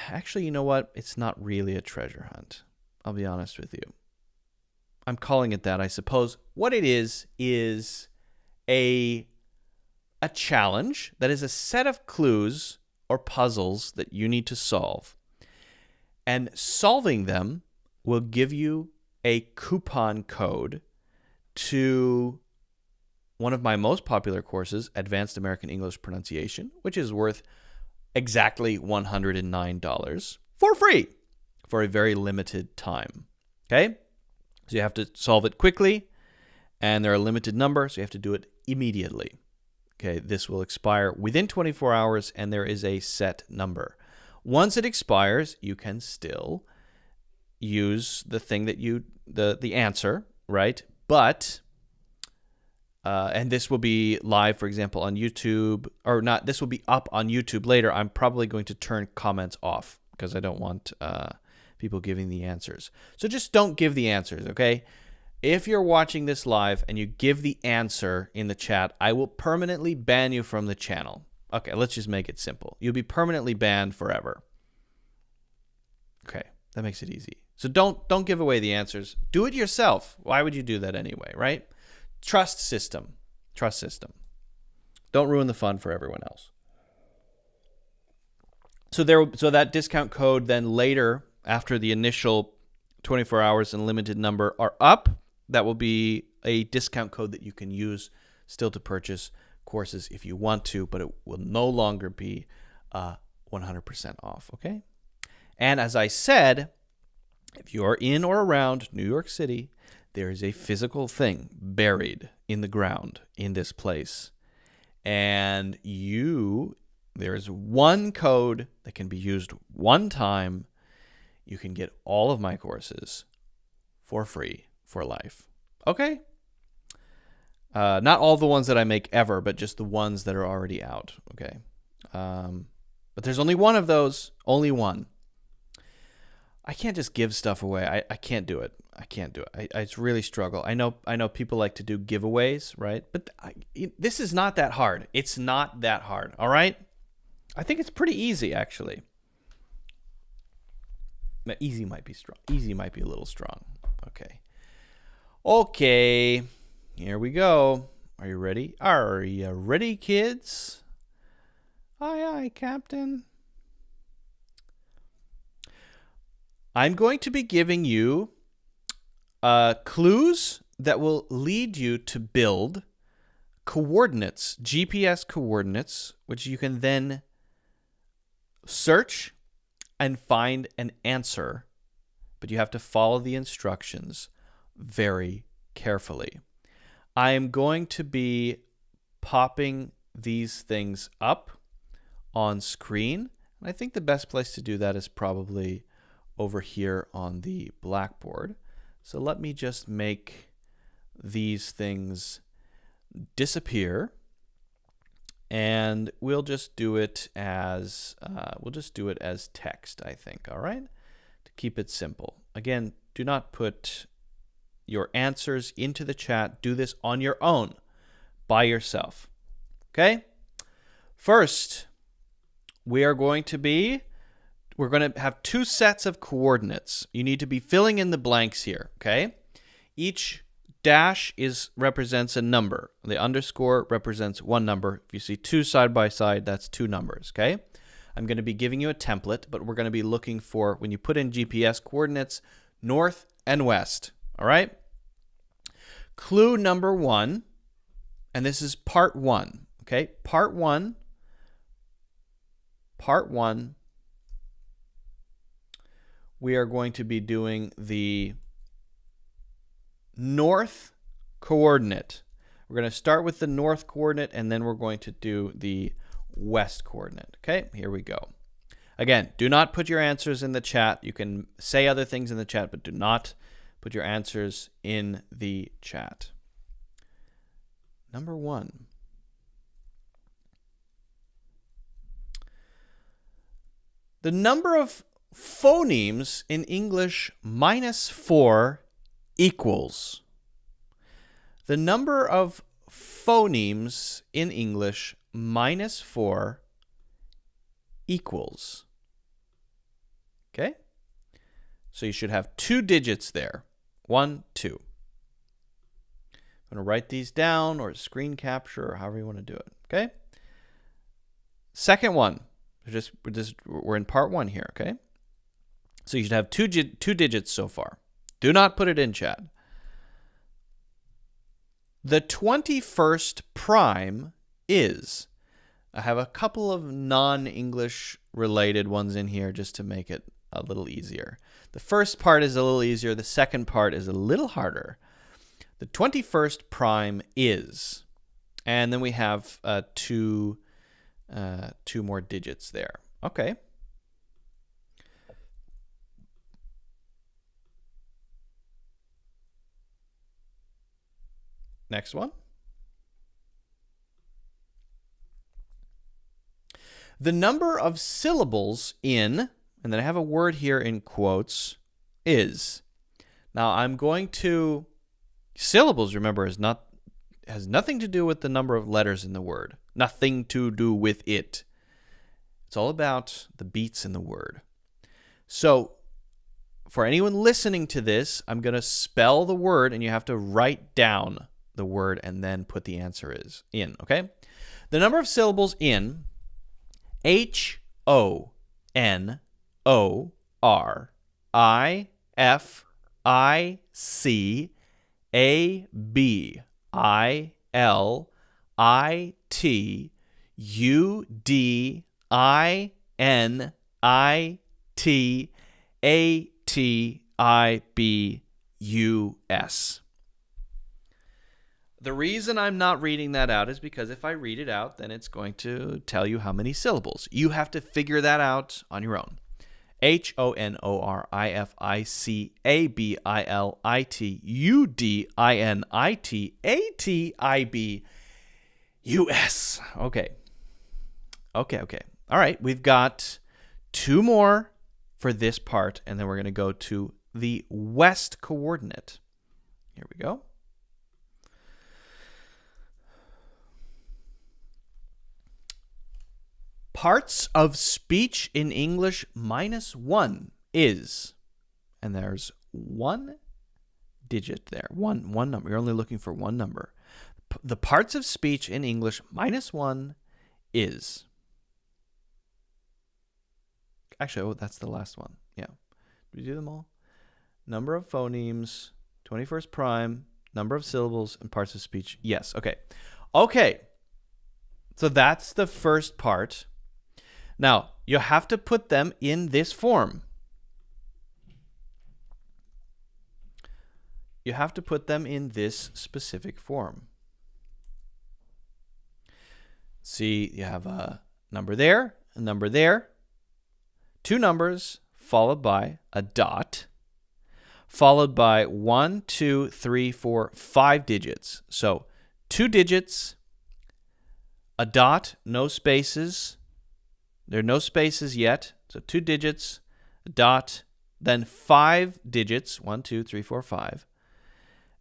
actually, you know what? It's not really a treasure hunt. I'll be honest with you. I'm calling it that, I suppose. What it is a challenge that is a set of clues or puzzles that you need to solve. And solving them will give you a coupon code to one of my most popular courses, Advanced American English Pronunciation, which is worth exactly $109 for free for a very limited time. Okay? So you have to solve it quickly, and there are a limited number, so you have to do it immediately. Okay, this will expire within 24 hours, and there is a set number. Once it expires, you can still use the thing that the answer, right? But, and this will be live, for example, on YouTube, or not, this will be up on YouTube later. I'm probably going to turn comments off because I don't want people giving the answers. So just don't give the answers, okay? If you're watching this live and you give the answer in the chat, I will permanently ban you from the channel. Okay, let's just make it simple. You'll be permanently banned forever. Okay, that makes it easy. So don't give away the answers. Do it yourself. Why would you do that anyway, right? Trust system. Trust system. Don't ruin the fun for everyone else. So that discount code then later, after the initial 24 hours and limited number are up, that will be a discount code that you can use still to purchase courses if you want to, but it will no longer be 100% off, okay? And as I said, if you are in or around New York City, there is a physical thing buried in the ground in this place. And there is one code that can be used one time. You can get all of my courses for free for life. Okay? Not all the ones that I make ever, but just the ones that are already out. Okay? But there's only one of those. Only one. I can't just give stuff away. I can't do it. I can't do it. I really struggle. I know people like to do giveaways, right? But this is not that hard. It's not that hard. All right? I think it's pretty easy, actually. Easy might be strong. Easy might be a little strong. Okay. Okay. Here we go. Are you ready? Are you ready, kids? Aye, aye, Captain. I'm going to be giving you clues that will lead you to build coordinates, GPS coordinates, which you can then search and find an answer, but you have to follow the instructions very carefully. I am going to be popping these things up on screen, and I think the best place to do that is probably over here on the blackboard. So let me just make these things disappear, and we'll just do it as text, I think. All right, to keep it simple. Again, do not put your answers into the chat. Do this on your own, by yourself. Okay. First, we're going to have two sets of coordinates. You need to be filling in the blanks here. Okay. Each dash represents a number. The underscore represents one number. If you see two side by side, that's two numbers, okay? I'm going to be giving you a template, but we're going to be looking for, when you put in GPS coordinates, north and west, all right? Clue number 1, and this is part 1, okay? Part 1, we are going to be doing the north coordinate. We're going to start with the north coordinate, and then we're going to do the west coordinate. Okay, here we go. Again, do not put your answers in the chat. You can say other things in the chat, but do not put your answers in the chat. Number 1. The number of phonemes in English -4 equals. The number of phonemes in English -4 equals. Okay? So you should have 2 digits there. 1, 2. I'm going to write these down or screen capture or however you want to do it. Okay? Second one. We're in part 1 here, okay? So you should have 2 digits so far. Do not put it in chat. The 21st prime is. I have a couple of non-English related ones in here just to make it a little easier. The first part is a little easier. The second part is a little harder. The 21st prime is. And then we have two more digits there. Okay. Next one. The number of syllables in, and then I have a word here in quotes, is. Now I'm going to, syllables, remember, has nothing to do with the number of letters in the word. Nothing to do with it. It's all about the beats in the word. So for anyone listening to this, I'm going to spell the word, and you have to write down the word and then put the answer in, okay? The number of syllables in HONORIFICABITIBUS. The reason I'm not reading that out is because if I read it out, then it's going to tell you how many syllables. You have to figure that out on your own. HONORIFICABILITUDINITATIBUS. Okay. All right, we've got 2 more for this part, and then we're going to go to the west coordinate. Here we go. Parts of speech in English -1 is, and there's 1 digit there, one number. You're only looking for 1 number. The parts of speech in English -1 is. Actually, that's the last one. Yeah. Did we do them all? Number of phonemes, 21st prime, number of syllables, and parts of speech. Yes. Okay. Okay, so that's the first part. Now, you have to put them in this form. You have to put them in this specific form. See, you have a number there, a number there, two numbers followed by a dot, followed by 1, 2, 3, 4, 5 digits. So 2 digits, a dot, no spaces. There are no spaces yet. So 2 digits, a dot, then 5 digits, 1, 2, 3, 4, 5.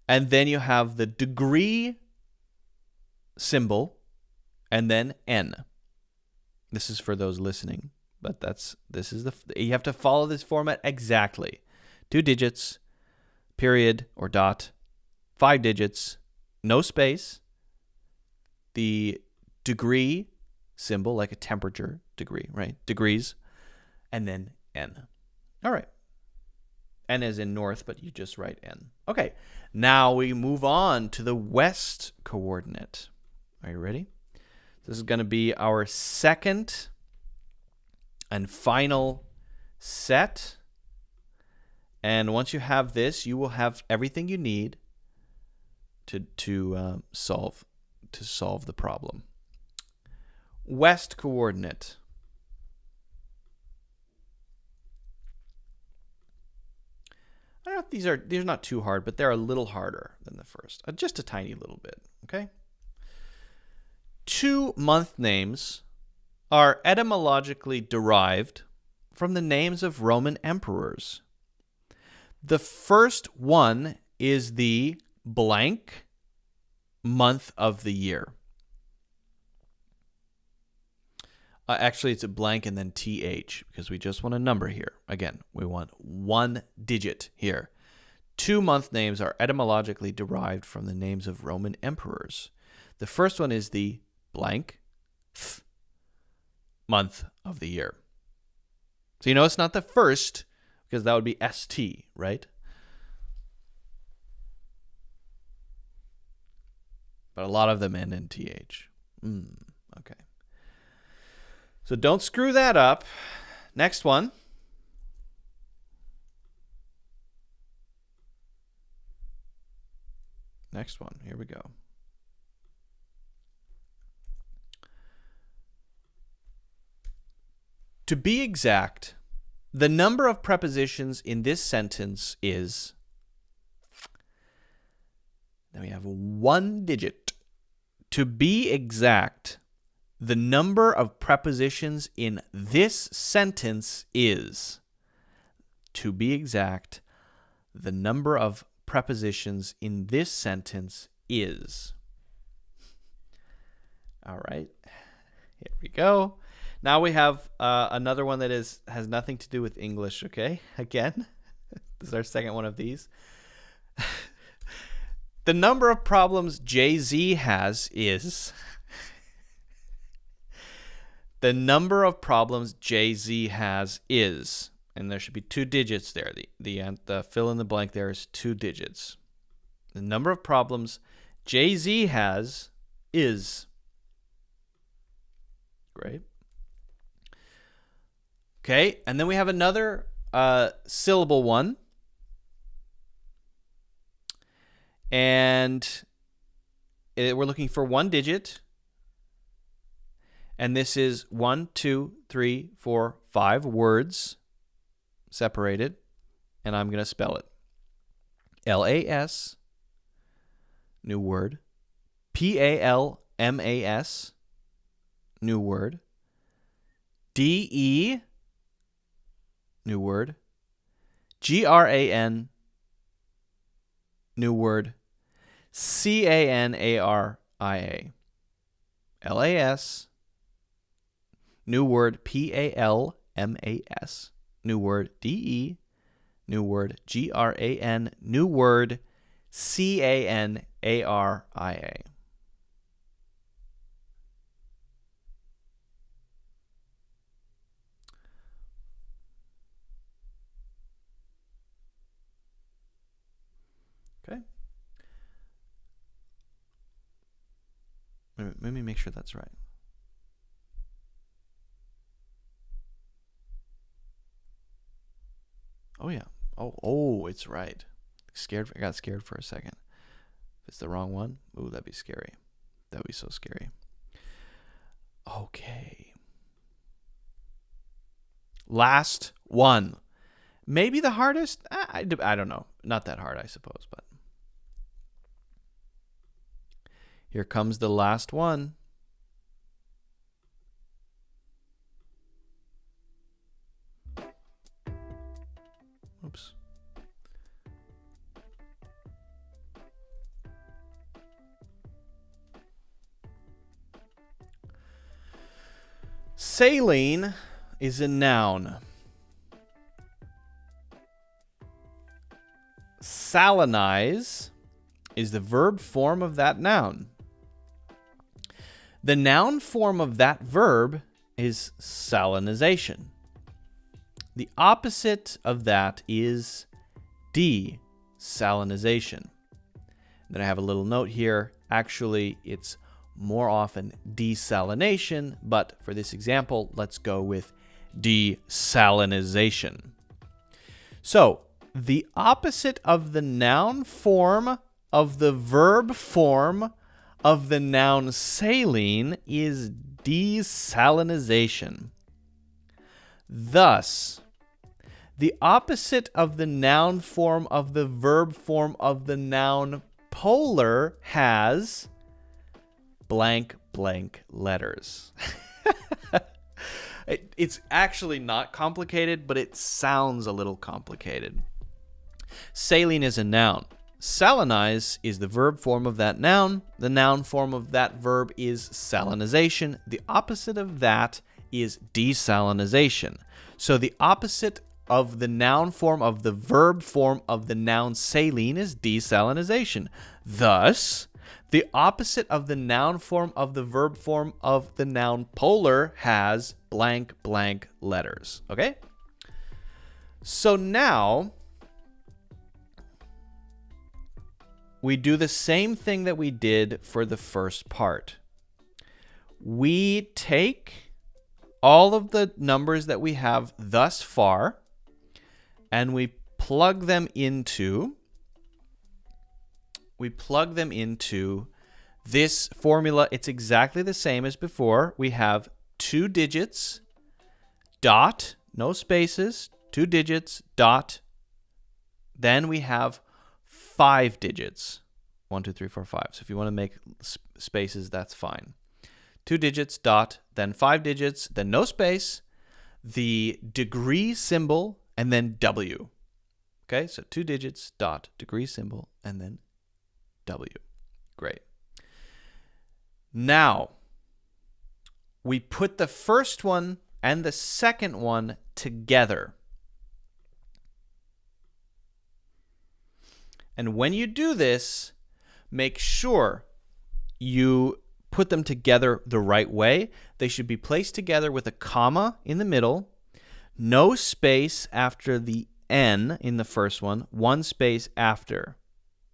And then you have the degree symbol, and then N. This is for those listening, but you have to follow this format exactly. 2 digits, period or dot, 5 digits, no space, the degree symbol, like a temperature degree, right? Degrees, and then N. All right. N is in north, but you just write N. Okay. Now we move on to the west coordinate. Are you ready? This is going to be our second and final set. And once you have this, you will have everything you need to solve the problem. West coordinate. I don't know if these are not too hard, but they're a little harder than the first. Just a tiny little bit, okay? 2 month names are etymologically derived from the names of Roman emperors. The first one is the blank month of the year. Actually, it's a blank and then TH because we just want a number here. Again, we want 1 digit here. 2 month names are etymologically derived from the names of Roman emperors. The first one is the blank month of the year. So you know it's not the first because that would be ST, right? But a lot of them end in TH. Okay. So don't screw that up. Next one. Next one. Here we go. To be exact, the number of prepositions in this sentence is, then we have 1 digit. To be exact, the number of prepositions in this sentence is, to be exact, the number of prepositions in this sentence is. All right, here we go. Now we have another one that has nothing to do with English, okay? Again, this is our second one of these. The number of problems Jay-Z has is... The number of problems Jay-Z has is... And there should be 2 digits there. The fill in the blank there is 2 digits. The number of problems Jay-Z has is... Great. Okay, and then we have another syllable one. And we're looking for 1 digit. And this is 1, 2, 3, 4, 5 words separated. And I'm going to spell it. LAS, new word. PALMAS, new word. DE, new word. GRAN, new word. CANARIA. LAS, new word. PALMAS, new word. DE, new word. GRAN, new word. CANARIA. Okay. Let me make sure that's right. Oh yeah. Oh, it's right. I got scared for a second. If it's the wrong one, ooh, that'd be scary. That'd be so scary. Okay. Last one. Maybe the hardest? I don't know. Not that hard, I suppose, but. Here comes the last one. Oops. Saline is a noun. Salinize is the verb form of that noun. The noun form of that verb is salinization. The opposite of that is desalinization. Then I have a little note here. Actually, it's more often desalination, but for this example, let's go with desalinization. So, the opposite of the noun form of the verb form of the noun saline is desalinization. Thus, the opposite of the noun form of the verb form of the noun polar has blank blank letters. It's actually not complicated, but it sounds a little complicated. Saline is a noun. Salinize is the verb form of that noun. The noun form of that verb is salinization. The opposite of that is desalinization. So the opposite of the noun form of the verb form of the noun saline is desalinization. Thus, the opposite of the noun form of the verb form of the noun polar has blank blank letters. Okay? So now we do the same thing that we did for the first part. We take all of the numbers that we have thus far and we plug them into this formula. It's exactly the same as before. We have 2 digits, dot, no spaces, 2 digits, dot. Then we have 5 digits. 1, 2, 3, 4, 5. So if you want to make spaces, that's fine. 2 digits, dot, then 5 digits, then no space, the degree symbol, and then W. Okay, so 2 digits, dot, degree symbol, and then W. Great. Now, we put the first one and the second one together. And when you do this, make sure you put them together the right way. They should be placed together with a comma in the middle, no space after the N in the first one, 1 space after.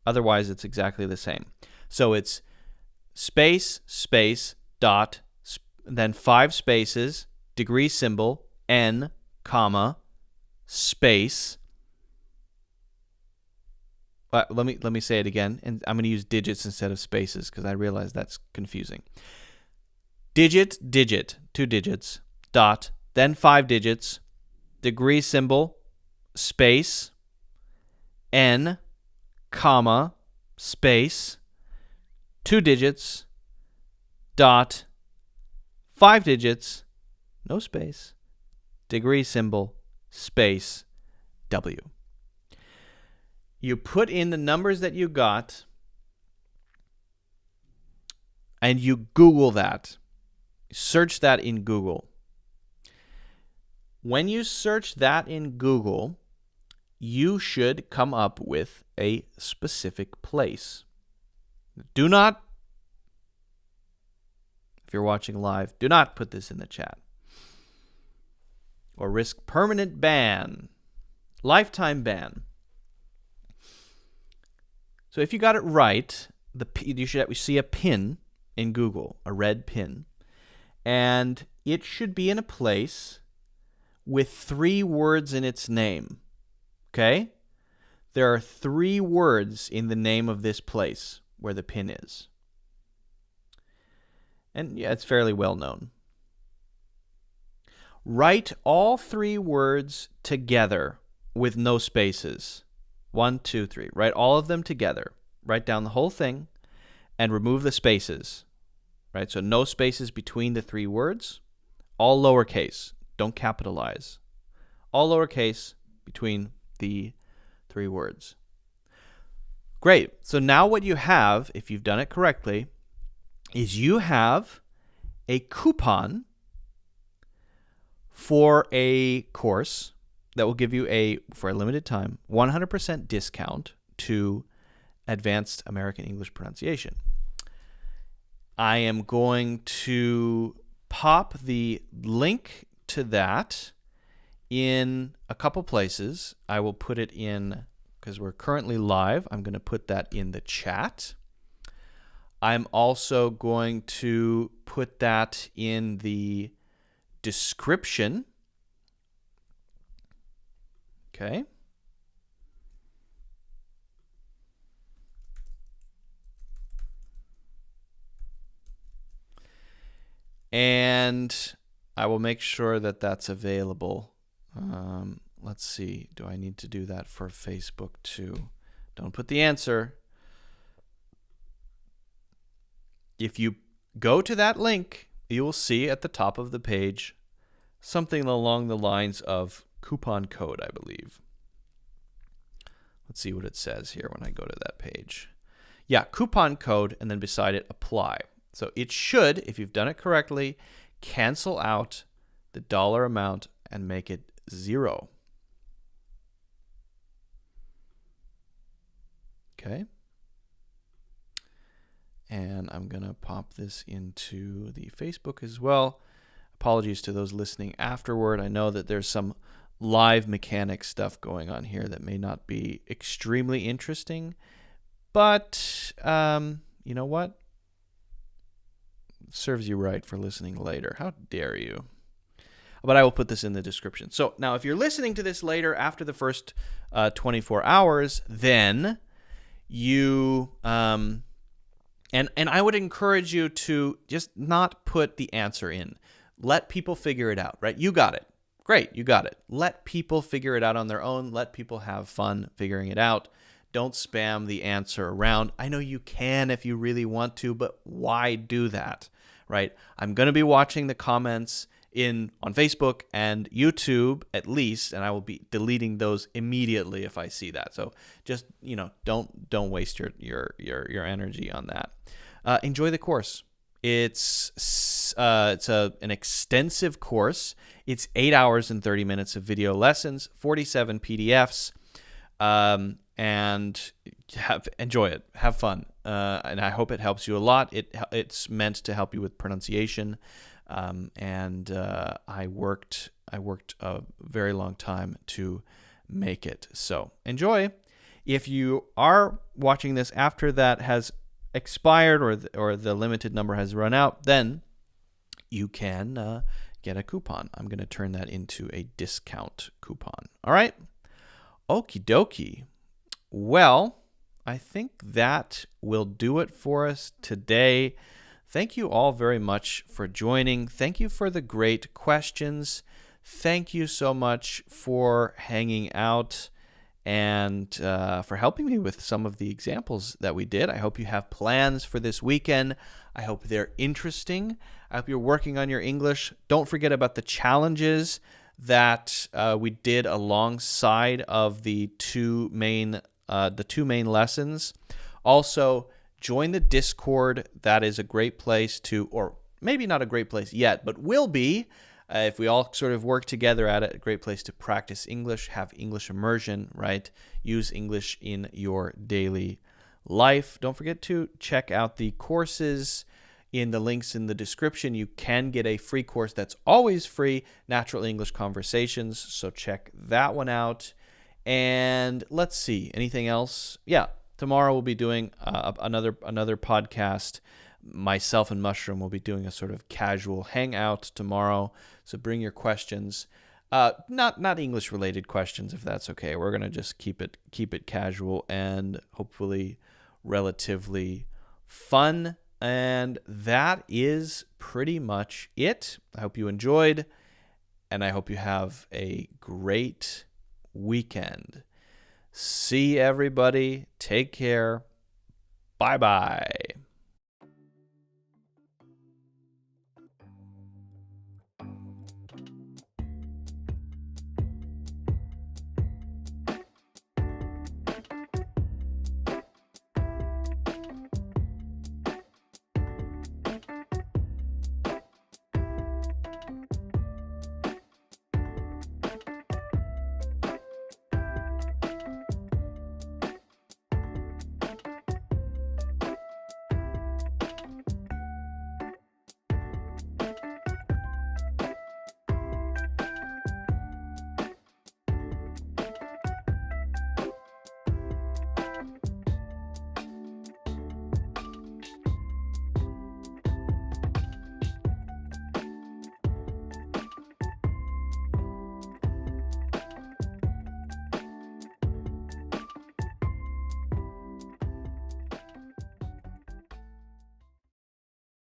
Otherwise, it's exactly the same. So it's space, space, dot, then 5 spaces, degree symbol, N, comma, space. Let me say it again, and I'm going to use digits instead of spaces because I realize that's confusing. Digit, digit, 2 digits, dot, then 5 digits, degree symbol, space, N, comma, space, 2 digits, dot, 5 digits, no space, degree symbol, space, W. You put in the numbers that you got, and you Google that. Search that in Google. When you search that in Google, you should come up with a specific place. Do not, if you're watching live, do not put this in the chat, or risk permanent ban, lifetime ban. So if you got it right, you should see a pin, in Google, a red pin, and it should be in a place with 3 words in its name. Okay? There are 3 words in the name of this place where the pin is. And yeah, it's fairly well known. Write all 3 words together with no spaces. 1, 2, 3. Write all of them together. Write down the whole thing and remove the spaces. Right? So no spaces between the 3 words. All lowercase. Don't capitalize. All lowercase between the 3 words. Great. So now what you have, if you've done it correctly, is you have a coupon for a course that will give you for a limited time, 100% discount to Advanced American English Pronunciation. I am going to pop the link to that in a couple places. I will put it in, because we're currently live, I'm going to put that in the chat. I'm also going to put that in the description. Okay. And I will make sure that that's available. Let's see. Do I need to do that for Facebook too? Don't put the answer. If you go to that link, you will see at the top of the page something along the lines of coupon code, I believe. Let's see what it says here when I go to that page. Yeah, coupon code, and then beside it, apply. So it should, if you've done it correctly, cancel out the dollar amount and make it 0. Okay. And I'm going to pop this into the Facebook as well. Apologies to those listening afterward. I know that there's some live mechanic stuff going on here that may not be extremely interesting. But you know what? It serves you right for listening later. How dare you? But I will put this in the description. So now if you're listening to this later after the first 24 hours, then you... And I would encourage you to just not put the answer in. Let people figure it out, right? You got it. Great, you got it. Let people figure it out on their own. Let people have fun figuring it out. Don't spam the answer around. I know you can if you really want to, but why do that, right? I'm going to be watching the comments on Facebook and YouTube at least, and I will be deleting those immediately if I see that. So just, don't waste your energy on that. Enjoy the course. It's an extensive course. It's 8 hours and 30 minutes of video lessons, 47 PDFs, and enjoy it. Have fun, and I hope it helps you a lot. It's meant to help you with pronunciation. And I worked a very long time to make it. So enjoy. If you are watching this after that has expired or the limited number has run out, then you can get a coupon. I'm going to turn that into a discount coupon. All right. Okie dokie. Well, I think that will do it for us today. Thank you all very much for joining. Thank you for the great questions. Thank you so much for hanging out and for helping me with some of the examples that we did. I hope you have plans for this weekend. I hope they're interesting. I hope you're working on your English. Don't forget about the challenges that we did alongside of the two main lessons. Also, join the Discord. That is a great place to, or maybe not a great place yet, but will be, if we all sort of work together at it, a great place to practice English, have English immersion, right? Use English in your daily life. Don't forget to check out the courses in the links in the description. You can get a free course that's always free, Natural English Conversations, so check that one out. And let's see, anything else? Yeah. tomorrow we'll be doing another podcast. Myself and Mushroom will be doing a sort of casual hangout tomorrow. So bring your questions. Not English related questions, if that's okay. We're gonna just keep it casual and hopefully relatively fun. And that is pretty much it. I hope you enjoyed, and I hope you have a great weekend. See everybody. Take care. Bye-bye.